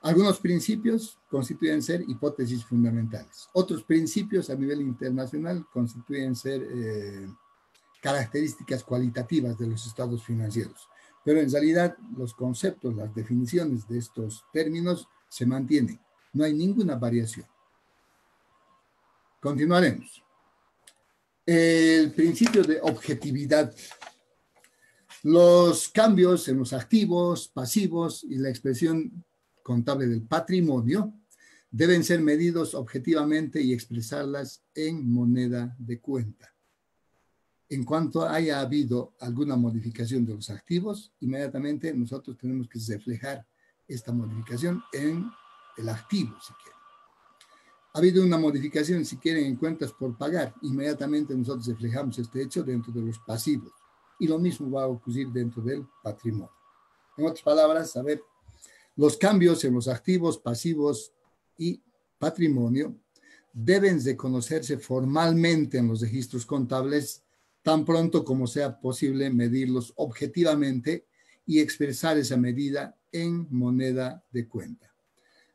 Algunos principios constituyen ser hipótesis fundamentales. Otros principios a nivel internacional constituyen ser características cualitativas de los estados financieros. Pero en realidad los conceptos, las definiciones de estos términos se mantienen. No hay ninguna variación. Continuaremos. El principio de objetividad. Los cambios en los activos, pasivos y la expresión contable del patrimonio deben ser medidos objetivamente y expresarlas en moneda de cuenta. En cuanto haya habido alguna modificación de los activos, inmediatamente nosotros tenemos que reflejar esta modificación en el activo, si quieren. Ha habido una modificación, si quieren, en cuentas por pagar, inmediatamente nosotros reflejamos este hecho dentro de los pasivos. Y lo mismo va a ocurrir dentro del patrimonio. En otras palabras, a ver, los cambios en los activos, pasivos y patrimonio deben de conocerse formalmente en los registros contables tan pronto como sea posible medirlos objetivamente y expresar esa medida en moneda de cuenta.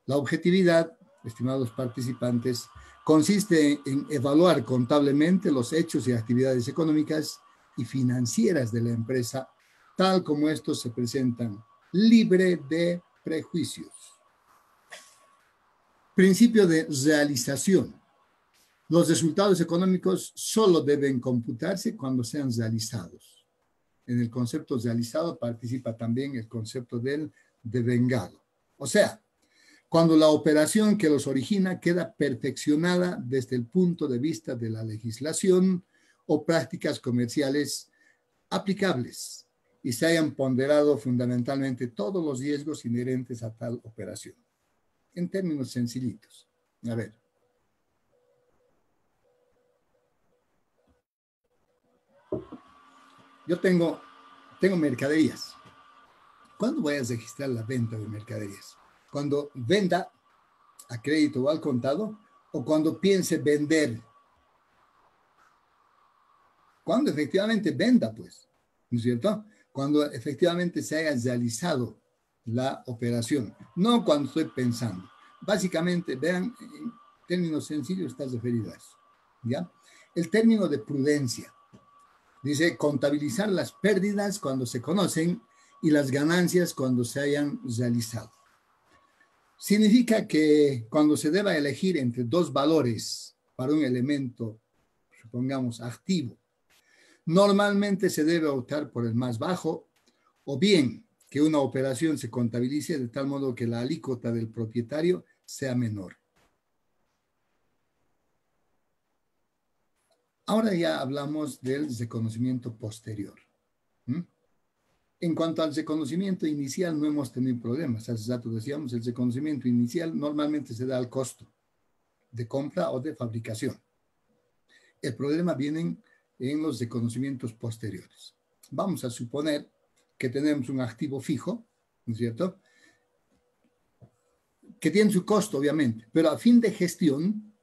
La objetividad, estimados participantes, consiste en evaluar contablemente los hechos y actividades económicas y financieras de la empresa, tal como estos se presentan, libre de prejuicios. Principio de realización. Los resultados económicos solo deben computarse cuando sean realizados. En el concepto realizado participa también el concepto del devengado. O sea, cuando la operación que los origina queda perfeccionada desde el punto de vista de la legislación o prácticas comerciales aplicables y se hayan ponderado fundamentalmente todos los riesgos inherentes a tal operación. En términos sencillitos. A ver. Yo tengo tengo mercaderías. ¿Cuándo voy a registrar la venta de mercaderías? ¿Cuando venda a crédito o al contado? ¿O cuando piense vender? Cuando efectivamente venda, pues, ¿no es cierto? Cuando efectivamente se haya realizado la operación, no cuando estoy pensando. Básicamente, vean, en términos sencillos está referido a eso, ¿ya? El término de prudencia dice contabilizar las pérdidas cuando se conocen y las ganancias cuando se hayan realizado. Significa que cuando se deba elegir entre dos valores para un elemento, supongamos, activo, normalmente se debe optar por el más bajo, o bien que una operación se contabilice de tal modo que la alícuota del propietario sea menor. Ahora ya hablamos del reconocimiento posterior. En cuanto al reconocimiento inicial, no hemos tenido problemas. Hace rato decíamos, el reconocimiento inicial normalmente se da al costo de compra o de fabricación. El problema viene en los reconocimientos posteriores. Vamos a suponer que tenemos un activo fijo, ¿no es cierto?, que tiene su costo, obviamente, pero a fin de gestión,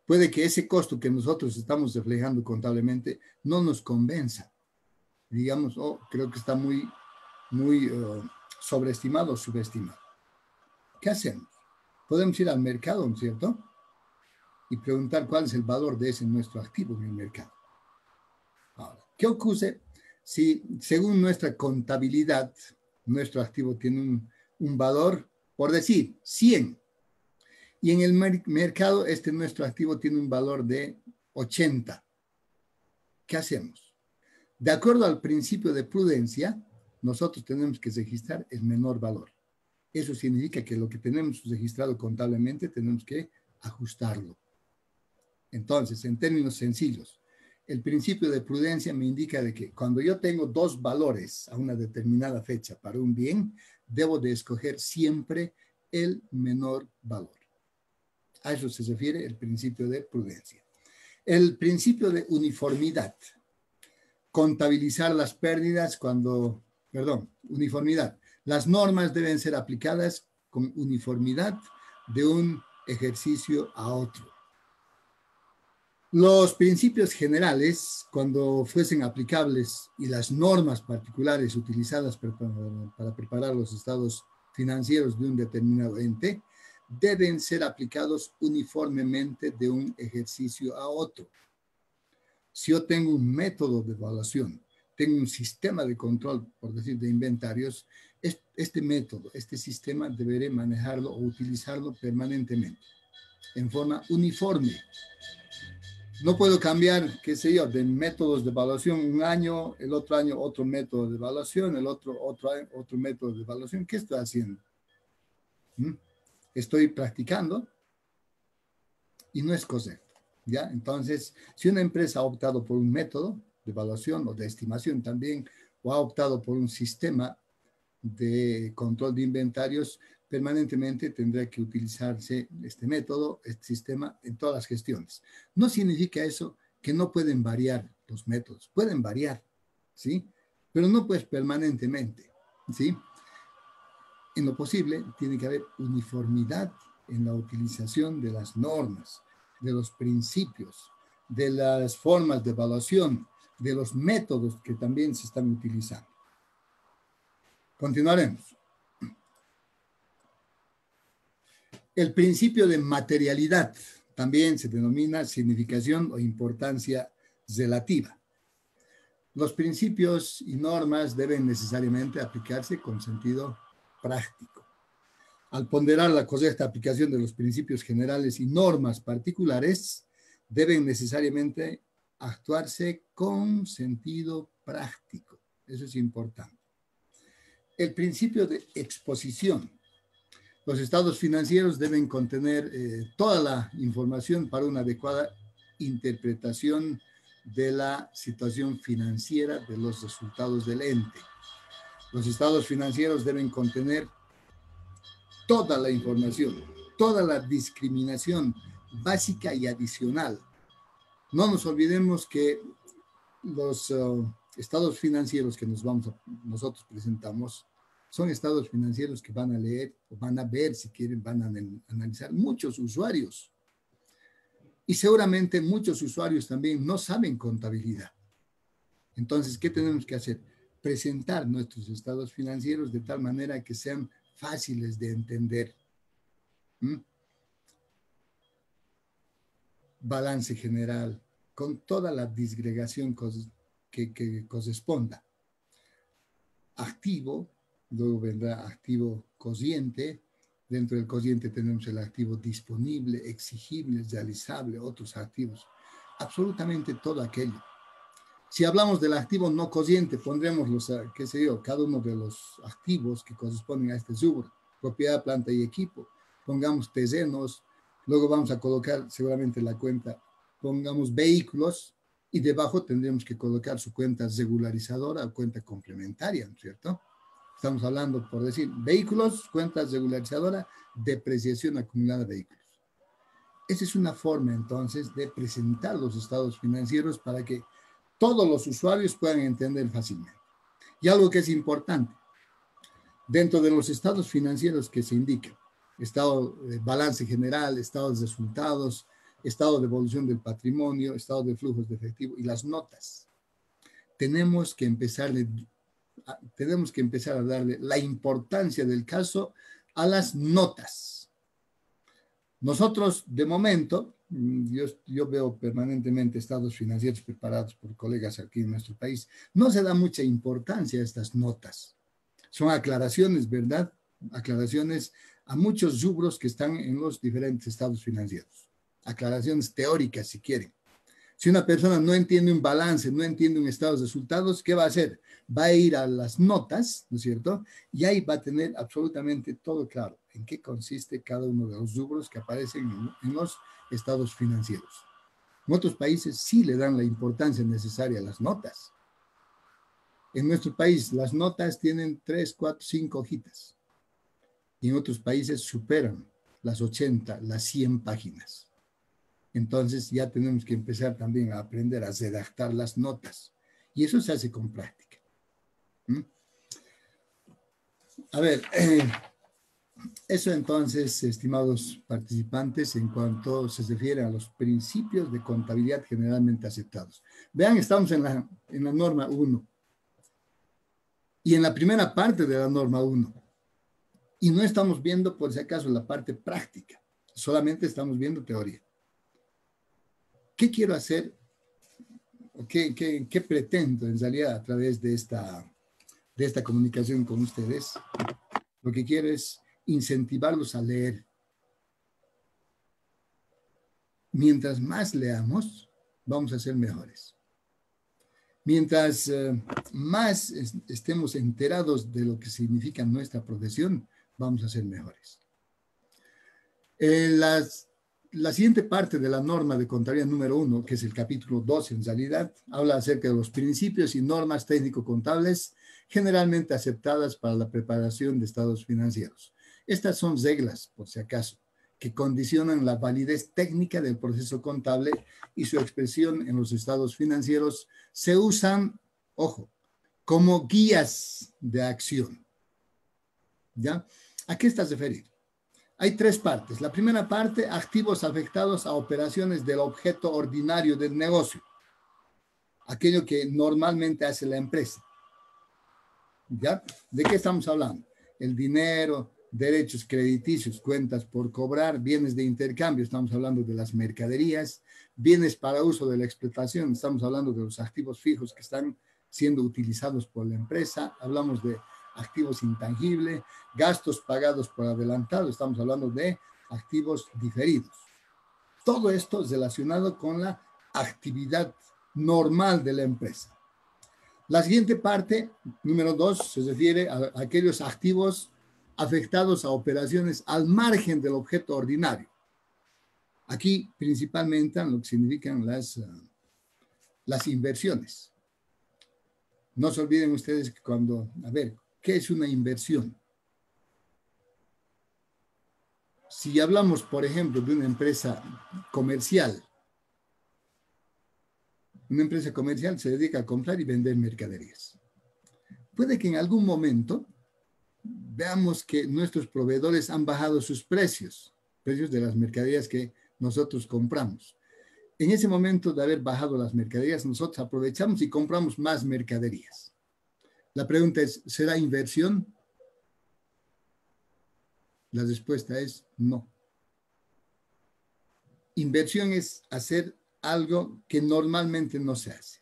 puede que ese costo que nosotros estamos reflejando contablemente no nos convenza. Digamos, creo que está muy sobreestimado o subestimado. ¿Qué hacemos? Podemos ir al mercado, ¿no es cierto?, y preguntar cuál es el valor de ese nuestro activo en el mercado. Ahora, ¿qué ocurre si, según nuestra contabilidad, nuestro activo tiene un valor, por decir, 100, y en el mercado nuestro activo tiene un valor de 80? ¿Qué hacemos? De acuerdo al principio de prudencia, nosotros tenemos que registrar el menor valor. Eso significa que lo que tenemos registrado contablemente tenemos que ajustarlo. Entonces, en términos sencillos, el principio de prudencia me indica de que cuando yo tengo dos valores a una determinada fecha para un bien, debo de escoger siempre el menor valor. A eso se refiere el principio de prudencia. El principio de uniformidad. Contabilizar las pérdidas uniformidad. Las normas deben ser aplicadas con uniformidad de un ejercicio a otro. Los principios generales, cuando fuesen aplicables, y las normas particulares utilizadas para preparar los estados financieros de un determinado ente, deben ser aplicados uniformemente de un ejercicio a otro. Si yo tengo un método de evaluación, tengo un sistema de control, por decir, de inventarios, este método, este sistema, deberé manejarlo o utilizarlo permanentemente, en forma uniforme. No puedo cambiar, qué sé yo, de métodos de evaluación un año, el otro año otro método de evaluación, el otro método de evaluación. ¿Qué estoy haciendo? Estoy practicando y no es correcto, ¿ya? Entonces, si una empresa ha optado por un método de evaluación o de estimación también, o ha optado por un sistema de control de inventarios, permanentemente tendrá que utilizarse este método, este sistema en todas las gestiones. No significa eso que no pueden variar los métodos, pueden variar, ¿sí? Pero no pues permanentemente, ¿sí? En lo posible tiene que haber uniformidad en la utilización de las normas, de los principios, de las formas de evaluación, de los métodos que también se están utilizando. Continuaremos. El principio de materialidad también se denomina significación o importancia relativa. Los principios y normas deben necesariamente aplicarse con sentido práctico. Al ponderar la correcta aplicación de los principios generales y normas particulares, deben necesariamente actuarse con sentido práctico. Eso es importante. El principio de exposición. Los estados financieros deben contener toda la información para una adecuada interpretación de la situación financiera de los resultados del ente. Los estados financieros deben contener toda la información, toda la discriminación básica y adicional. No nos olvidemos que los estados financieros que nosotros presentamos son estados financieros que van a leer, o van a ver, si quieren, van a analizar muchos usuarios. Y seguramente muchos usuarios también no saben contabilidad. Entonces, ¿qué tenemos que hacer? Presentar nuestros estados financieros de tal manera que sean fáciles de entender. Balance general, con toda la disgregación que corresponda. Activo, luego vendrá activo cociente. Dentro del cociente tenemos el activo disponible, exigible, realizable, otros activos. Absolutamente todo aquello. Si hablamos del activo no cociente, pondremos cada uno de los activos que corresponden a este rubro, propiedad, planta y equipo. Pongamos terrenos, luego vamos a colocar seguramente la cuenta, pongamos vehículos y debajo tendremos que colocar su cuenta regularizadora o cuenta complementaria, ¿no es cierto? Estamos hablando, por decir, vehículos, cuenta regularizadora, depreciación acumulada de vehículos. Esa es una forma entonces de presentar los estados financieros para que todos los usuarios puedan entender fácilmente. Y algo que es importante, dentro de los estados financieros que se indican, estado de balance general, estado de resultados, estado de evolución del patrimonio, estado de flujos de efectivo y las notas, tenemos que empezar a darle la importancia del caso a las notas. Nosotros, de momento, yo veo permanentemente estados financieros preparados por colegas aquí en nuestro país. No se da mucha importancia a estas notas. Son aclaraciones, ¿verdad? Aclaraciones a muchos rubros que están en los diferentes estados financieros. Aclaraciones teóricas, si quieren. Si una persona no entiende un balance, no entiende un estado de resultados, ¿qué va a hacer? Va a ir a las notas, ¿no es cierto? Y ahí va a tener absolutamente todo claro en qué consiste cada uno de los rubros que aparecen en los estados financieros. En otros países sí le dan la importancia necesaria a las notas. En nuestro país las notas tienen 3, 4, 5 hojitas. Y en otros países superan las 80, las 100 páginas. Entonces ya tenemos que empezar también a aprender a redactar las notas. Y eso se hace con práctica. A ver, eso entonces, estimados participantes, en cuanto se refiere a los principios de contabilidad generalmente aceptados. Vean, estamos en la norma 1 y en la primera parte de la norma 1. Y no estamos viendo, por si acaso, la parte práctica. Solamente estamos viendo teoría. ¿Qué quiero hacer? ¿Qué pretendo en realidad a través de esta comunicación con ustedes? Lo que quiero es incentivarlos a leer. Mientras más leamos, vamos a ser mejores. Mientras más estemos enterados de lo que significa nuestra profesión, vamos a ser mejores. La siguiente parte de la norma de contabilidad número 1, que es el capítulo 2 en realidad, habla acerca de los principios y normas técnico-contables generalmente aceptadas para la preparación de estados financieros. Estas son reglas, por si acaso, que condicionan la validez técnica del proceso contable y su expresión en los estados financieros se usan, ojo, como guías de acción. ¿Ya? ¿A qué estás referido? Hay 3 partes. La primera parte, activos afectados a operaciones del objeto ordinario del negocio. Aquello que normalmente hace la empresa. ¿Ya? ¿De qué estamos hablando? El dinero, derechos crediticios, cuentas por cobrar, bienes de intercambio, estamos hablando de las mercaderías, bienes para uso de la explotación, estamos hablando de los activos fijos que están siendo utilizados por la empresa, hablamos de activos intangibles, gastos pagados por adelantado, estamos hablando de activos diferidos. Todo esto es relacionado con la actividad normal de la empresa. La siguiente parte, número 2, se refiere a aquellos activos afectados a operaciones al margen del objeto ordinario. Aquí principalmente lo que significan las inversiones. No se olviden ustedes que ¿qué es una inversión? Si hablamos, por ejemplo, de una empresa comercial, Una empresa comercial se dedica a comprar y vender mercaderías. Puede que en algún momento veamos que nuestros proveedores han bajado sus precios de las mercaderías que nosotros compramos. En ese momento de haber bajado las mercaderías, nosotros aprovechamos y compramos más mercaderías. La pregunta es, ¿será inversión? La respuesta es no. Inversión es hacer algo que normalmente no se hace.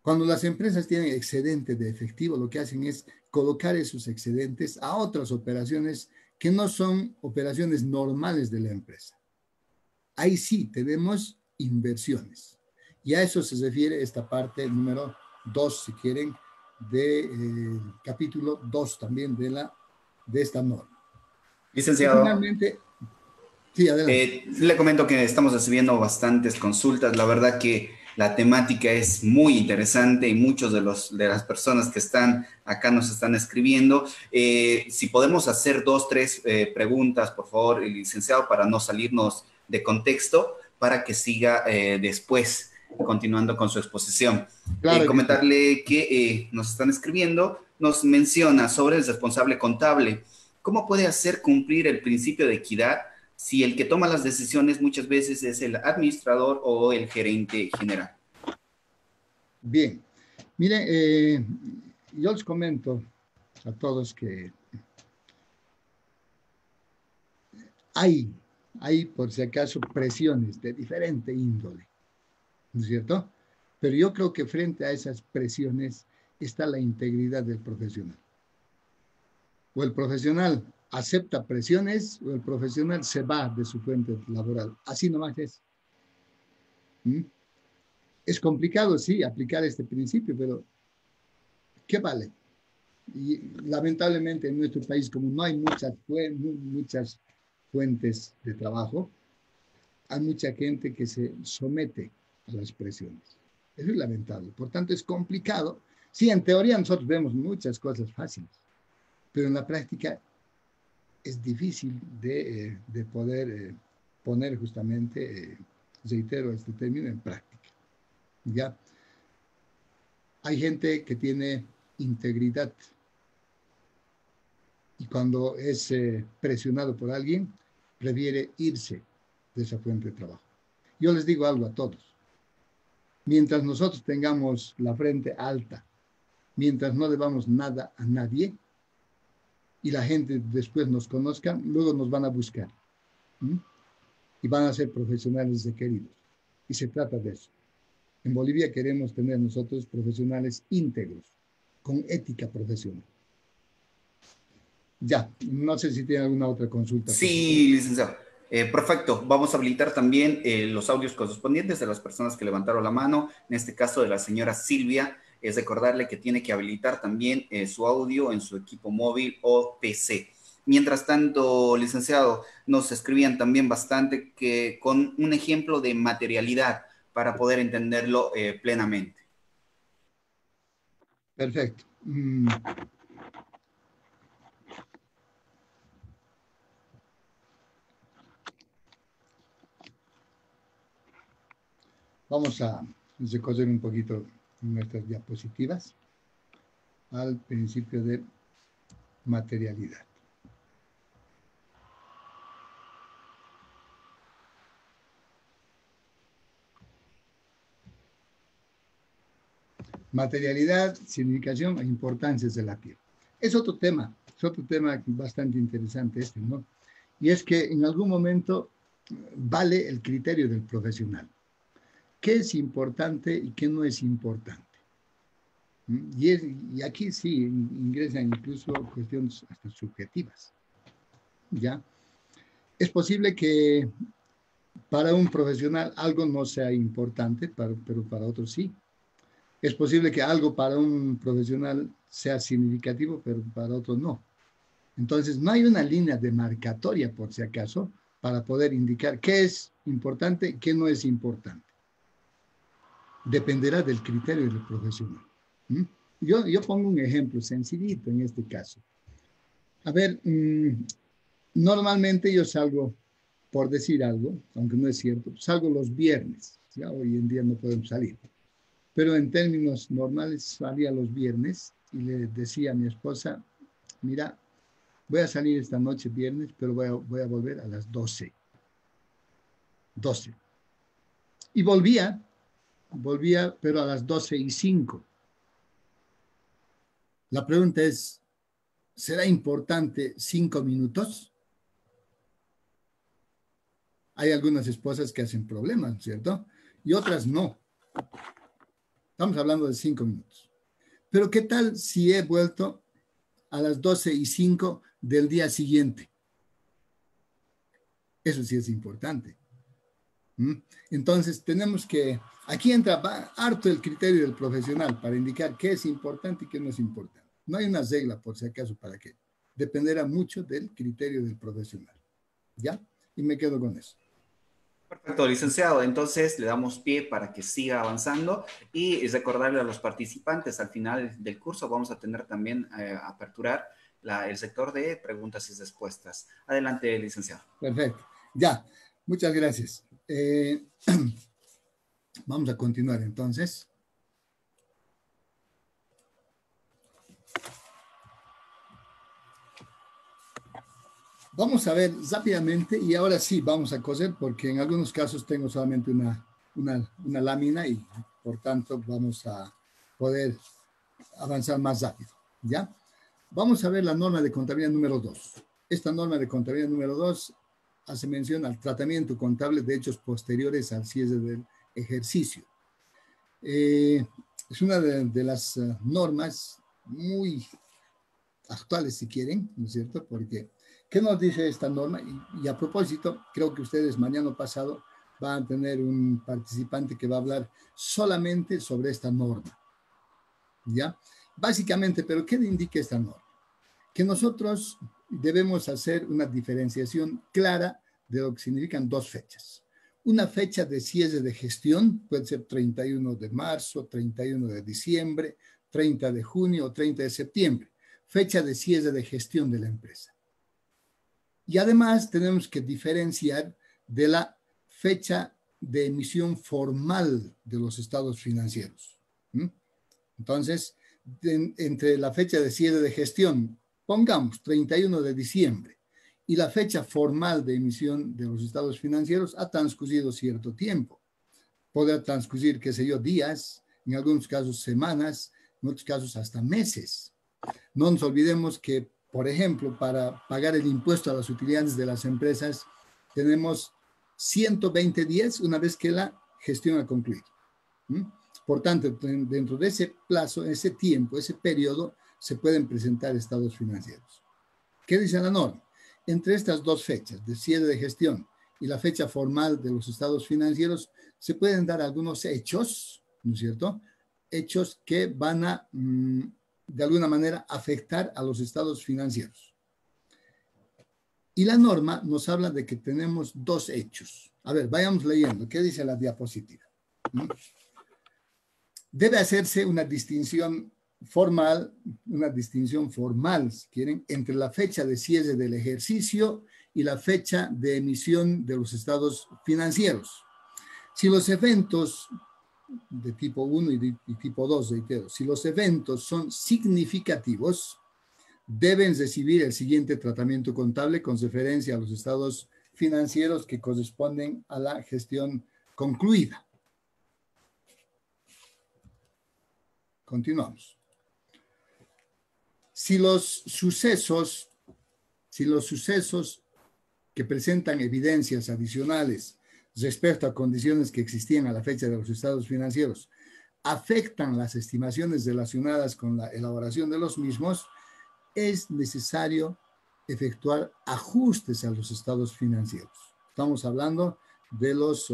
Cuando las empresas tienen excedente de efectivo, lo que hacen es colocar esos excedentes a otras operaciones que no son operaciones normales de la empresa. Ahí sí tenemos inversiones. Y a eso se refiere esta parte número 2, si quieren, del capítulo 2 también de esta norma. Y Licenciado, finalmente, sí, adelante. le comento que estamos recibiendo bastantes consultas. La verdad que la temática es muy interesante y muchos de las personas que están acá nos están escribiendo. Si podemos hacer dos, tres preguntas, por favor, licenciado, para no salirnos de contexto, para que siga después continuando con su exposición. Claro que sí. Comentarle que nos están escribiendo, nos menciona sobre el responsable contable. ¿Cómo puede hacer cumplir el principio de equidad si el que toma las decisiones muchas veces es el administrador o el gerente general? Bien. Miren, yo les comento a todos que hay, por si acaso, presiones de diferente índole, ¿no es cierto? Pero yo creo que frente a esas presiones está la integridad del profesional. O el profesional acepta presiones o el profesional se va de su fuente laboral. Así nomás es. ¿Mm? Es complicado, sí, aplicar este principio, pero ¿qué vale? Y lamentablemente en nuestro país, como no hay muchas fuentes de trabajo, hay mucha gente que se somete a las presiones. Eso es lamentable. Por tanto, es complicado. Sí, en teoría nosotros vemos muchas cosas fáciles, pero en la práctica es difícil de poder poner justamente, reitero este término, en práctica. ¿Ya? Hay gente que tiene integridad y cuando es presionado por alguien, prefiere irse de esa fuente de trabajo. Yo les digo algo a todos. Mientras nosotros tengamos la frente alta, mientras no debamos nada a nadie y la gente después nos conozca, luego nos van a buscar. ¿Mm? Y van a ser profesionales requeridos. Y se trata de eso. En Bolivia queremos tener nosotros profesionales íntegros, con ética profesional. Ya, no sé si tiene alguna otra consulta, por favor. Sí, licenciado. Perfecto. Vamos a habilitar también los audios correspondientes de las personas que levantaron la mano. En este caso de la señora Silvia, es recordarle que tiene que habilitar también su audio en su equipo móvil o PC. Mientras tanto, licenciado, nos escribían también bastante que con un ejemplo de materialidad para poder entenderlo plenamente. Perfecto. Vamos a recoger un poquito nuestras diapositivas al principio de materialidad. Materialidad, significación e importancias de la piel. Es otro tema bastante interesante este, ¿no? Y es que en algún momento vale el criterio del profesional. ¿Qué es importante y qué no es importante? Y aquí sí ingresan incluso cuestiones hasta subjetivas. ¿Ya? Es posible que para un profesional algo no sea importante, pero para otros sí. Es posible que algo para un profesional sea significativo, pero para otro no. Entonces, no hay una línea demarcatoria, por si acaso, para poder indicar qué es importante y qué no es importante. Dependerá del criterio del profesional. Yo pongo un ejemplo sencillito en este caso. A ver, normalmente yo salgo, por decir algo, aunque no es cierto, salgo los viernes. Ya hoy en día no podemos salir. Pero en términos normales salía los viernes y le decía a mi esposa, mira, voy a salir esta noche viernes, pero voy a volver a las 12. 12. Y volvía, pero a las 12:05. La pregunta es, ¿será importante 5 minutos? Hay algunas esposas que hacen problemas, ¿cierto? Y otras no. Estamos hablando de 5 minutos. Pero ¿qué tal si he vuelto a las 12:05 del día siguiente? Eso sí es importante. Entonces, tenemos que, aquí entra harto el criterio del profesional para indicar qué es importante y qué no es importante. No hay una regla, por si acaso, para qué. Dependerá mucho del criterio del profesional. ¿Ya? Y me quedo con eso. Perfecto, licenciado. Entonces le damos pie para que siga avanzando y recordarle a los participantes al final del curso vamos a tener también aperturar el sector de preguntas y respuestas. Adelante, licenciado. Perfecto. Ya, muchas gracias. Vamos a continuar entonces. Vamos a ver rápidamente y ahora sí vamos a coser porque en algunos casos tengo solamente una lámina y por tanto vamos a poder avanzar más rápido. ¿Ya? Vamos a ver la norma de contabilidad número 2. Esta norma de contabilidad número 2 hace mención al tratamiento contable de hechos posteriores al cierre del ejercicio. Es una de las normas muy actuales, si quieren, ¿no es cierto? Porque, ¿qué nos dice esta norma? Y a propósito, creo que ustedes mañana pasado van a tener un participante que va a hablar solamente sobre esta norma, ¿ya? Básicamente, ¿pero qué indica esta norma? Que nosotros debemos hacer una diferenciación clara de lo que significan dos fechas. Una fecha de cierre de gestión puede ser 31 de marzo, 31 de diciembre, 30 de junio o 30 de septiembre. Fecha de cierre de gestión de la empresa. Y además tenemos que diferenciar de la fecha de emisión formal de los estados financieros. Entonces, entre la fecha de cierre de gestión, pongamos 31 de diciembre, y la fecha formal de emisión de los estados financieros, ha transcurrido cierto tiempo. Podrá transcurrir, qué sé yo, días, en algunos casos semanas, en otros casos hasta meses. No nos olvidemos que, por ejemplo, para pagar el impuesto a las utilidades de las empresas, tenemos 120 días una vez que la gestión ha concluido. Por tanto, dentro de ese plazo, ese tiempo, ese periodo, se pueden presentar estados financieros. ¿Qué dice la norma? Entre estas dos fechas, de cierre de gestión y la fecha formal de los estados financieros, se pueden dar algunos hechos, ¿no es cierto? Hechos que van a, de alguna manera, afectar a los estados financieros. Y la norma nos habla de que tenemos dos hechos. A ver, vayamos leyendo. ¿Qué dice la diapositiva? Debe hacerse una distinción formal, si quieren, entre la fecha de cierre del ejercicio y la fecha de emisión de los estados financieros. Si los eventos de tipo 1 y tipo 2, reitero, si los eventos son significativos, deben recibir el siguiente tratamiento contable con referencia a los estados financieros que corresponden a la gestión concluida. Continuamos. Si los sucesos que presentan evidencias adicionales respecto a condiciones que existían a la fecha de los estados financieros afectan las estimaciones relacionadas con la elaboración de los mismos, es necesario efectuar ajustes a los estados financieros. Estamos hablando de los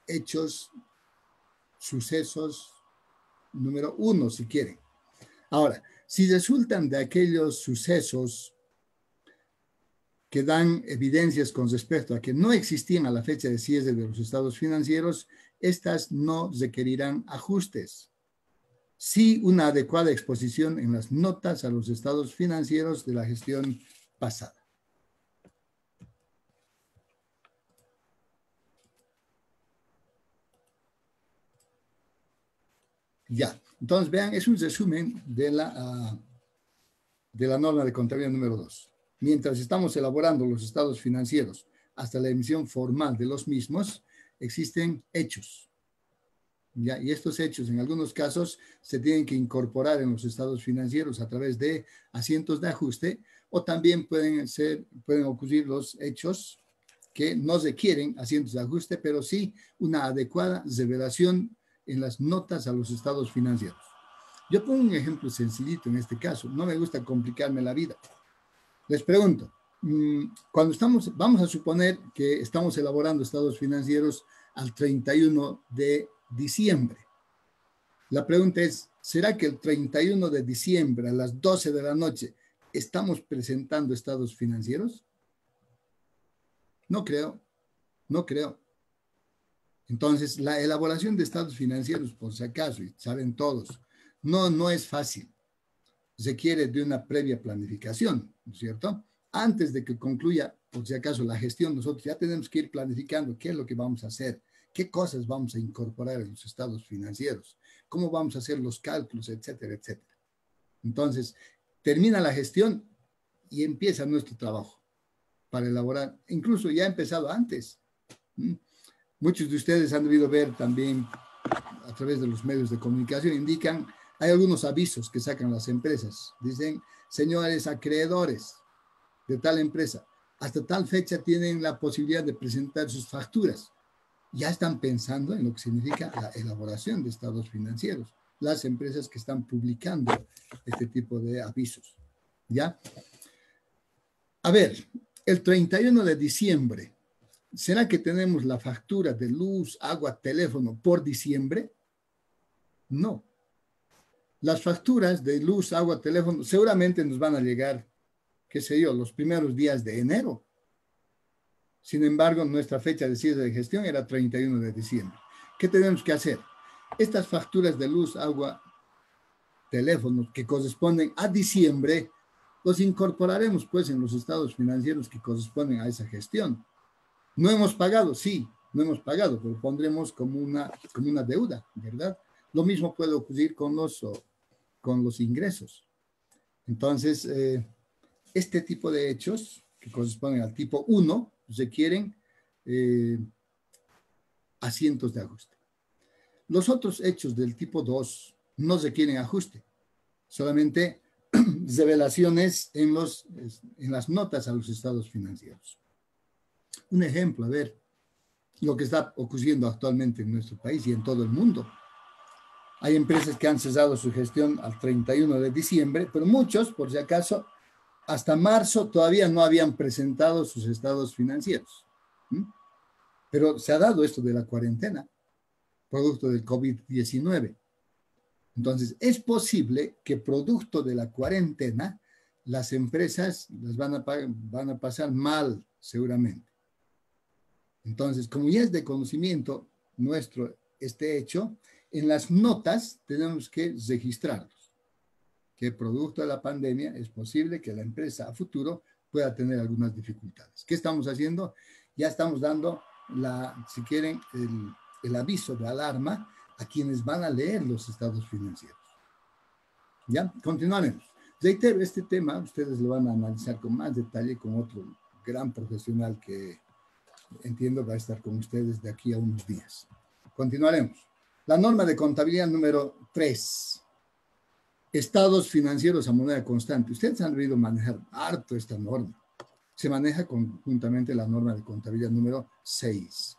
hechos, sucesos número 1, si quieren. Ahora, si resultan de aquellos sucesos que dan evidencias con respecto a que no existían a la fecha de cierre de los estados financieros, estas no requerirán ajustes. Sí, una adecuada exposición en las notas a los estados financieros de la gestión pasada. Ya, entonces vean, es un resumen de la norma de contabilidad número 2. Mientras estamos elaborando los estados financieros hasta la emisión formal de los mismos, existen hechos. ¿Ya? Y estos hechos, en algunos casos, se tienen que incorporar en los estados financieros a través de asientos de ajuste, o también pueden ocurrir los hechos que no requieren asientos de ajuste, pero sí una adecuada revelación en las notas a los estados financieros. Yo pongo un ejemplo sencillito en este caso, no me gusta complicarme la vida. Les pregunto, cuando vamos a suponer que estamos elaborando estados financieros al 31 de diciembre. La pregunta es, ¿será que el 31 de diciembre a las 12 de la noche estamos presentando estados financieros? No creo, no creo. Entonces, la elaboración de estados financieros, por si acaso, y saben todos, no es fácil. Requiere de una previa planificación, ¿no es cierto? Antes de que concluya, por si acaso, la gestión, nosotros ya tenemos que ir planificando qué es lo que vamos a hacer, qué cosas vamos a incorporar en los estados financieros, cómo vamos a hacer los cálculos, etcétera, etcétera. Entonces, termina la gestión y empieza nuestro trabajo para elaborar. Incluso ya ha empezado antes. Muchos de ustedes han debido ver también a través de los medios de comunicación, indican, hay algunos avisos que sacan las empresas. Dicen, señores acreedores de tal empresa, hasta tal fecha tienen la posibilidad de presentar sus facturas. Ya están pensando en lo que significa la elaboración de estados financieros, las empresas que están publicando este tipo de avisos. ¿Ya? A ver, el 31 de diciembre, ¿será que tenemos la factura de luz, agua, teléfono por diciembre? No. Las facturas de luz, agua, teléfono seguramente nos van a llegar, qué sé yo, los primeros días de enero. Sin embargo, nuestra fecha de cierre de gestión era 31 de diciembre. ¿Qué tenemos que hacer? Estas facturas de luz, agua, teléfono que corresponden a diciembre, los incorporaremos pues en los estados financieros que corresponden a esa gestión. ¿No hemos pagado? Sí, no hemos pagado, pero pondremos como una deuda, ¿verdad? Lo mismo puede ocurrir con los ingresos. Entonces, este tipo de hechos que corresponden al tipo 1 requieren asientos de ajuste. Los otros hechos del tipo 2 no requieren ajuste, solamente revelaciones en las notas a los estados financieros. Un ejemplo, a ver, lo que está ocurriendo actualmente en nuestro país y en todo el mundo. Hay empresas que han cesado su gestión al 31 de diciembre, pero muchos, por si acaso, hasta marzo todavía no habían presentado sus estados financieros. Pero se ha dado esto de la cuarentena, producto del COVID-19. Entonces, es posible que producto de la cuarentena, las empresas las van a pasar mal, seguramente. Entonces, como ya es de conocimiento nuestro este hecho, en las notas tenemos que registrarlos, que producto de la pandemia es posible que la empresa a futuro pueda tener algunas dificultades. ¿Qué estamos haciendo? Ya estamos dando, si quieren, el aviso de alarma a quienes van a leer los estados financieros. ¿Ya? Continuaremos. Reitero, este tema ustedes lo van a analizar con más detalle con otro gran profesional que entiendo va a estar con ustedes de aquí a unos días. Continuaremos. La norma de contabilidad número 3. Estados financieros a moneda constante. Ustedes han debido manejar harto esta norma. Se maneja conjuntamente la norma de contabilidad número 6.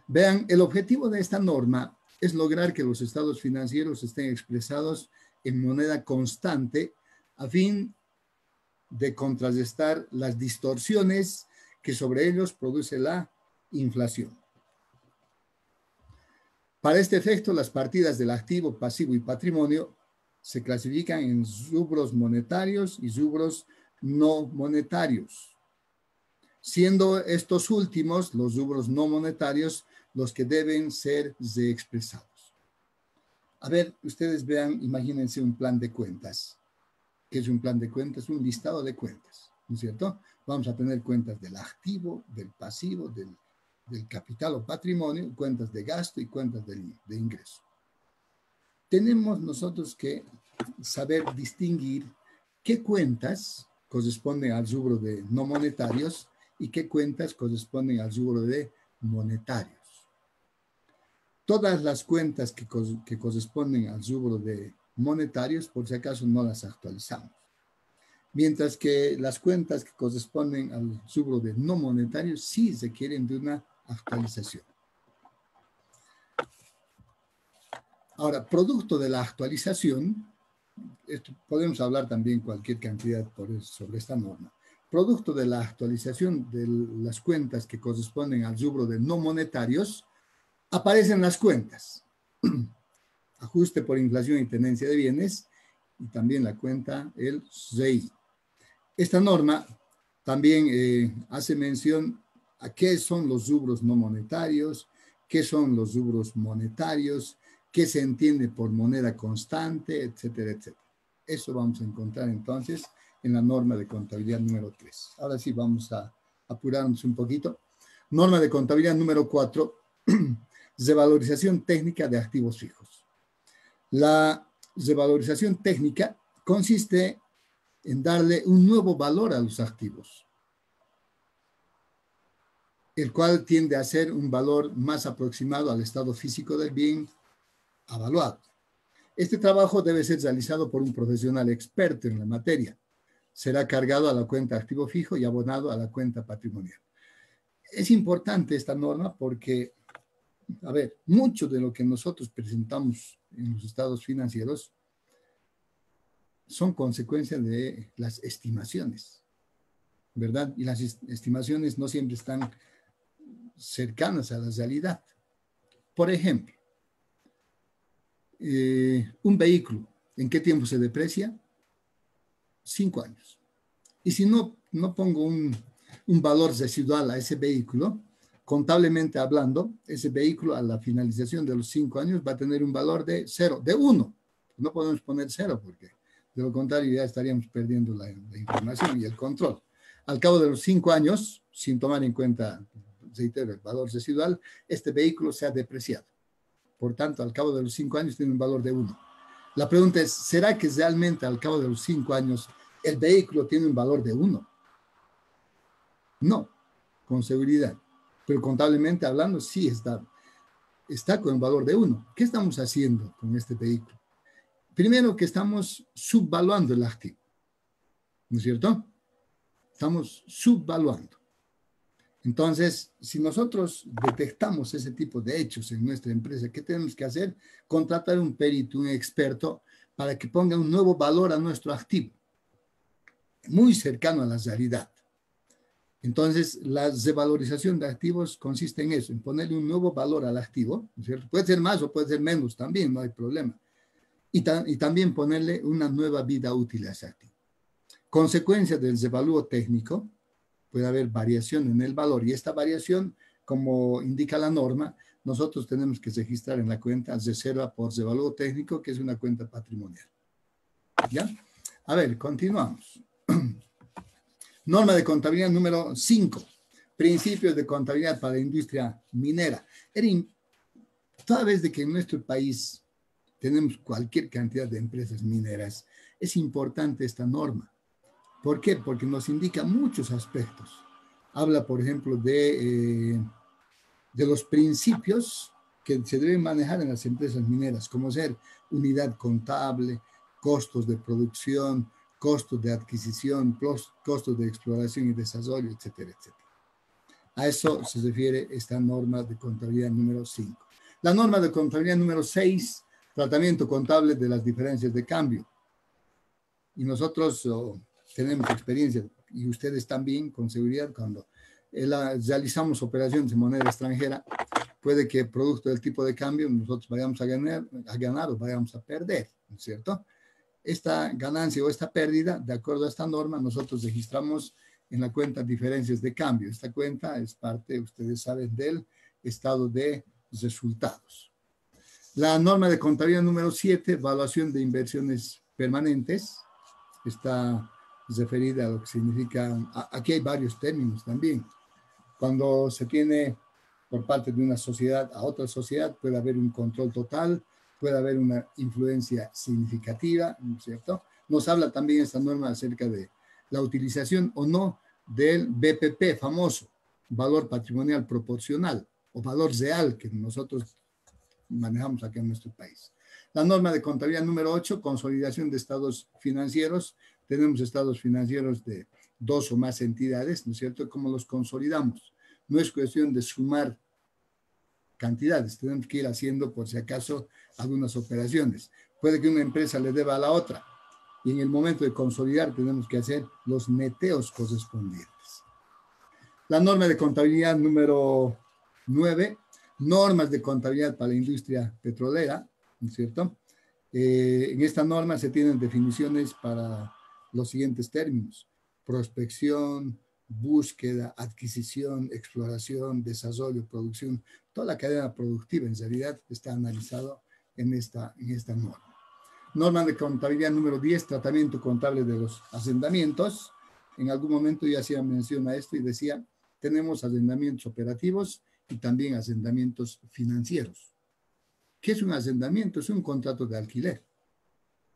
Vean, el objetivo de esta norma es lograr que los estados financieros estén expresados en moneda constante a fin de contrarrestar las distorsiones que sobre ellos produce la inflación. Para este efecto, las partidas del activo, pasivo y patrimonio se clasifican en rubros monetarios y rubros no monetarios, siendo estos últimos, los rubros no monetarios, los que deben ser reexpresados. A ver, ustedes vean, imagínense un plan de cuentas. ¿Qué es un plan de cuentas? Un listado de cuentas, ¿no es cierto? Vamos a tener cuentas del activo, del pasivo, del capital o patrimonio, cuentas de gasto y cuentas de ingreso. tenemos nosotros que saber distinguir qué cuentas corresponden al rubro de no monetarios y qué cuentas corresponden al rubro de monetarios. Todas las cuentas que corresponden al rubro de monetarios, por si acaso, no las actualizamos. Mientras que las cuentas que corresponden al rubro de no monetarios sí requieren de una actualización. Ahora, producto de la actualización, podemos hablar también cualquier cantidad sobre esta norma. Producto de la actualización de las cuentas que corresponden al rubro de no monetarios, aparecen las cuentas. Ajuste por inflación y tenencia de bienes, y también la cuenta, el REI. Esta norma también hace mención a qué son los rubros no monetarios, qué son los rubros monetarios, qué se entiende por moneda constante, etcétera, etcétera. Eso vamos a encontrar entonces en la norma de contabilidad número 3. Ahora sí vamos a apurarnos un poquito. Norma de contabilidad número 4, revalorización técnica de activos fijos. La revalorización técnica consiste en darle un nuevo valor a los activos, el cual tiende a ser un valor más aproximado al estado físico del bien avaluado. Este trabajo debe ser realizado por un profesional experto en la materia. Será cargado a la cuenta activo fijo y abonado a la cuenta patrimonial. Es importante esta norma porque, a ver, mucho de lo que nosotros presentamos en los estados financieros son consecuencias de las estimaciones, ¿verdad? Y las estimaciones no siempre están cercanas a la realidad. Por ejemplo, un vehículo, ¿en qué tiempo se deprecia? 5 años. Y si no pongo un valor residual a ese vehículo, contablemente hablando, ese vehículo a la finalización de los 5 años va a tener un valor de 0, de 1. No podemos poner 0 porque de lo contrario ya estaríamos perdiendo la información y el control. Al cabo de los 5 años, sin tomar en cuenta, reitero, el valor residual, este vehículo se ha depreciado. Por tanto, al cabo de los 5 años tiene un valor de 1. La pregunta es, ¿será que realmente al cabo de los 5 años el vehículo tiene un valor de 1? No, con seguridad. Pero contablemente hablando, sí está con un valor de 1. ¿Qué estamos haciendo con este vehículo? Primero que estamos subvaluando el activo, ¿no es cierto? Estamos subvaluando. Entonces, si nosotros detectamos ese tipo de hechos en nuestra empresa, ¿qué tenemos que hacer? Contratar un perito, un experto, para que ponga un nuevo valor a nuestro activo, muy cercano a la realidad. Entonces, la revalorización de activos consiste en eso, en ponerle un nuevo valor al activo, ¿no es cierto? Puede ser más o puede ser menos también, no hay problema. Y también ponerle una nueva vida útil a ese activo. Consecuencia del revalúo técnico, puede haber variación en el valor y esta variación, como indica la norma, nosotros tenemos que registrar en la cuenta reserva por revalúo técnico, que es una cuenta patrimonial. ¿Ya? A ver, continuamos. Norma de contabilidad número 5. Principios de contabilidad para la industria minera. Toda vez de que en nuestro país tenemos cualquier cantidad de empresas mineras, es importante esta norma. ¿Por qué? Porque nos indica muchos aspectos. Habla, por ejemplo, de los principios que se deben manejar en las empresas mineras, como ser unidad contable, costos de producción, costos de adquisición, costos de exploración y desarrollo, etcétera, etcétera. A eso se refiere esta norma de contabilidad número 5. La norma de contabilidad número 6, tratamiento contable de las diferencias de cambio. Y nosotros tenemos experiencia, y ustedes también, con seguridad, cuando realizamos operaciones en moneda extranjera, puede que producto del tipo de cambio nosotros vayamos a ganar o vayamos a perder, ¿no es cierto? Esta ganancia o esta pérdida, de acuerdo a esta norma, nosotros registramos en la cuenta diferencias de cambio. Esta cuenta es parte, ustedes saben, del estado de resultados. La norma de contabilidad número 7, evaluación de inversiones permanentes, está referida a lo que significa, aquí hay varios términos también. Cuando se tiene por parte de una sociedad a otra sociedad, puede haber un control total, puede haber una influencia significativa, ¿no es cierto? Nos habla también esta norma acerca de la utilización o no del BPP famoso, valor patrimonial proporcional o valor real que nosotros manejamos aquí en nuestro país. La norma de contabilidad número 8, consolidación de estados financieros. Tenemos estados financieros de 2 o más entidades, ¿no es cierto? ¿Cómo los consolidamos? No es cuestión de sumar cantidades, tenemos que ir haciendo por si acaso algunas operaciones. Puede que una empresa le deba a la otra y en el momento de consolidar tenemos que hacer los neteos correspondientes. La norma de contabilidad número 9, normas de contabilidad para la industria petrolera, ¿no es cierto? En esta norma se tienen definiciones para los siguientes términos: prospección, búsqueda, adquisición, exploración, desarrollo, producción. Toda la cadena productiva en realidad está analizado en esta norma. Norma de contabilidad número 10, tratamiento contable de los asentamientos. En algún momento ya hacía mención a esto y decía, tenemos asentamientos operativos y también asentamientos financieros. ¿Qué es un asentamiento? Es un contrato de alquiler.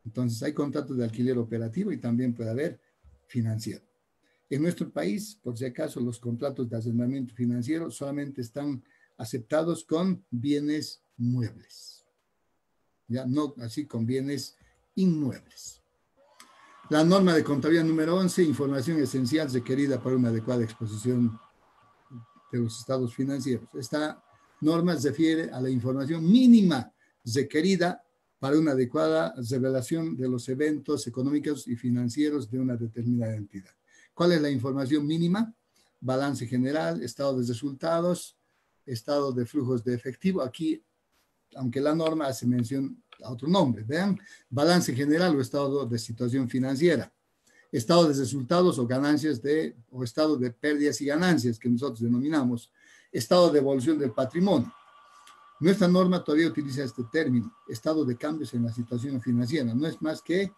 Entonces hay contratos de alquiler operativo y también puede haber financiero. En nuestro país, por si acaso, los contratos de asentamiento financiero solamente están aceptados con bienes muebles, ya no así con bienes inmuebles. La norma de contabilidad número 11, información esencial requerida para una adecuada exposición de los estados financieros. Esta norma se refiere a la información mínima requerida para una adecuada revelación de los eventos económicos y financieros de una determinada entidad. ¿Cuál es la información mínima? Balance general, estado de resultados, estado de flujos de efectivo. Aquí, aunque la norma hace mención a otro nombre, vean, balance general o estado de situación financiera, estado de resultados o ganancias o estado de pérdidas y ganancias que nosotros denominamos, estado de evolución del patrimonio. Nuestra norma todavía utiliza este término, estado de cambios en la situación financiera, no es más que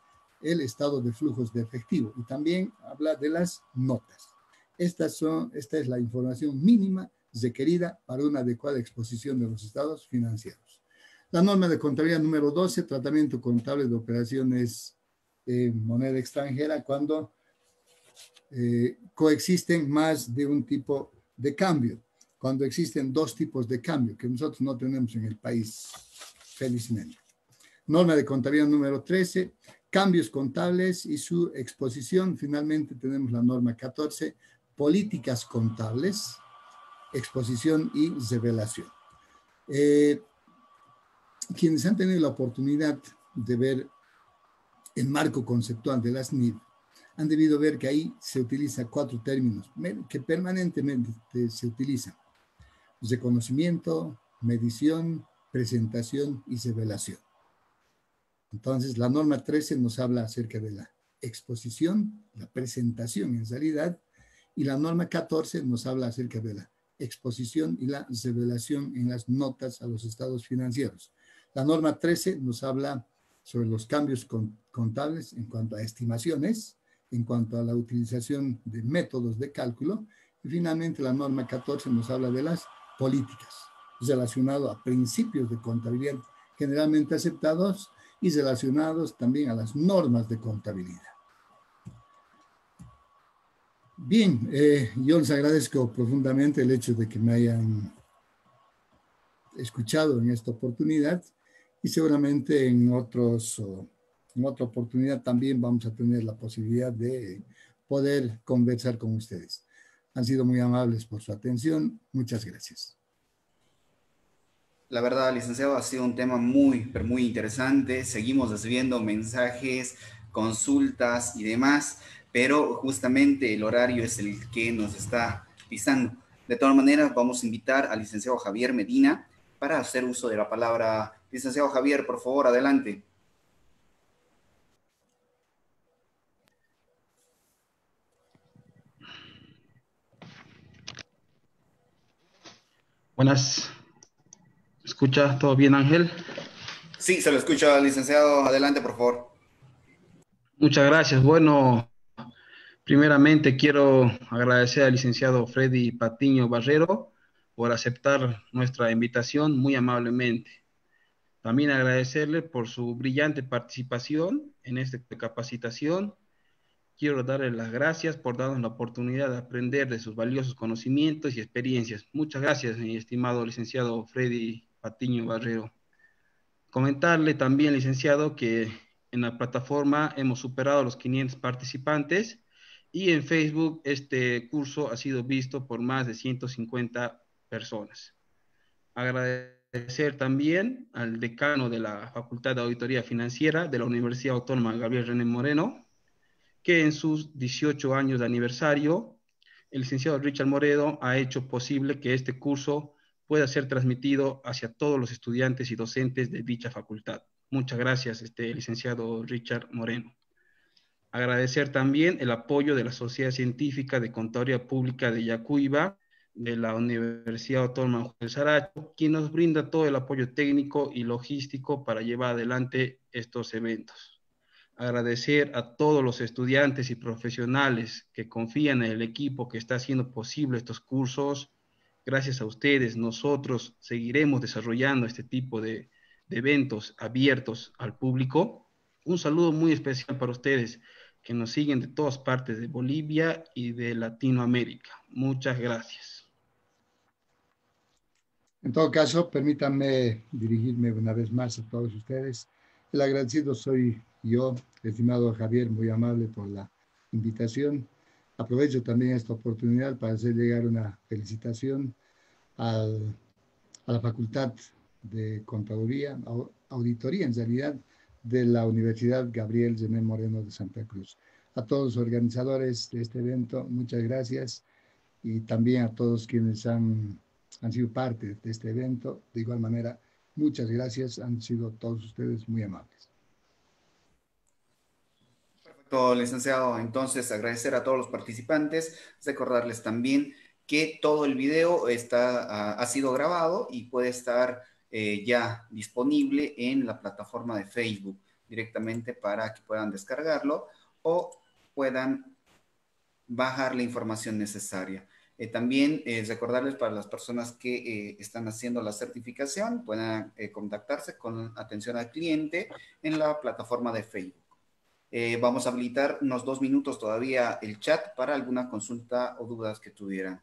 el estado de flujos de efectivo y también habla de las notas. Esta es la información mínima requerida para una adecuada exposición de los estados financieros. La norma de contabilidad número 12, tratamiento contable de operaciones en moneda extranjera cuando coexisten más de un tipo de cambio, cuando existen dos tipos de cambio que nosotros no tenemos en el país, felizmente. Norma de contabilidad número 13, cambios contables y su exposición. Finalmente tenemos la norma 14, políticas contables, exposición y revelación. Quienes han tenido la oportunidad de ver el marco conceptual de las NIF han debido ver que ahí se utilizan 4 términos que permanentemente se utilizan: reconocimiento, medición, presentación y revelación. Entonces, la norma 13 nos habla acerca de la exposición, la presentación en realidad, y la norma 14 nos habla acerca de la exposición y la revelación en las notas a los estados financieros. La norma 13 nos habla sobre los cambios contables en cuanto a estimaciones, en cuanto a la utilización de métodos de cálculo, y finalmente la norma 14 nos habla de las políticas relacionadas a principios de contabilidad generalmente aceptados y relacionados también a las normas de contabilidad. Bien, yo les agradezco profundamente el hecho de que me hayan escuchado en esta oportunidad y seguramente en otra oportunidad también vamos a tener la posibilidad de poder conversar con ustedes. Han sido muy amables por su atención. Muchas gracias. La verdad, licenciado, ha sido un tema muy, pero muy interesante. Seguimos recibiendo mensajes, consultas y demás, pero justamente el horario es el que nos está pisando. De todas maneras, vamos a invitar al licenciado Javier Medina para hacer uso de la palabra. Licenciado Javier, por favor, adelante. Buenas, ¿escuchas todo bien, Ángel? Sí, se lo escucha, licenciado. Adelante, por favor. Muchas gracias. Bueno, primeramente quiero agradecer al licenciado Freddy Patiño Barrero por aceptar nuestra invitación muy amablemente. También agradecerle por su brillante participación en esta capacitación. Quiero darle las gracias por darnos la oportunidad de aprender de sus valiosos conocimientos y experiencias. Muchas gracias, mi estimado licenciado Freddy Patiño Barrero. Comentarle también, licenciado, que en la plataforma hemos superado los 500 participantes y en Facebook este curso ha sido visto por más de 150 personas. Agradecer también al decano de la Facultad de Auditoría Financiera de la Universidad Autónoma Gabriel René Moreno, que en sus 18 años de aniversario, el licenciado Richard Moreno ha hecho posible que este curso pueda ser transmitido hacia todos los estudiantes y docentes de dicha facultad. Muchas gracias, licenciado Richard Moreno. Agradecer también el apoyo de la Sociedad Científica de Contaduría Pública de Yacuiba, de la Universidad Autónoma Juan del Saracho, quien nos brinda todo el apoyo técnico y logístico para llevar adelante estos eventos. Agradecer a todos los estudiantes y profesionales que confían en el equipo que está haciendo posible estos cursos. Gracias a ustedes, nosotros seguiremos desarrollando este tipo de eventos abiertos al público. Un saludo muy especial para ustedes que nos siguen de todas partes de Bolivia y de Latinoamérica. Muchas gracias. En todo caso, permítanme dirigirme una vez más a todos ustedes. El agradecido soy yo, estimado Javier, muy amable por la invitación. Aprovecho también esta oportunidad para hacer llegar una felicitación a la Facultad de Contaduría, Auditoría en realidad, de la Universidad Gabriel René Moreno de Santa Cruz. A todos los organizadores de este evento, muchas gracias, y también a todos quienes han sido parte de este evento. De igual manera, muchas gracias, han sido todos ustedes muy amables. Perfecto, licenciado. Entonces, agradecer a todos los participantes, recordarles también que todo el video ha sido grabado y puede estar ya disponible en la plataforma de Facebook directamente para que puedan descargarlo o puedan bajar la información necesaria. También recordarles para las personas que están haciendo la certificación, puedan contactarse con atención al cliente en la plataforma de Facebook. Vamos a habilitar unos 2 minutos todavía el chat para alguna consulta o dudas que tuvieran.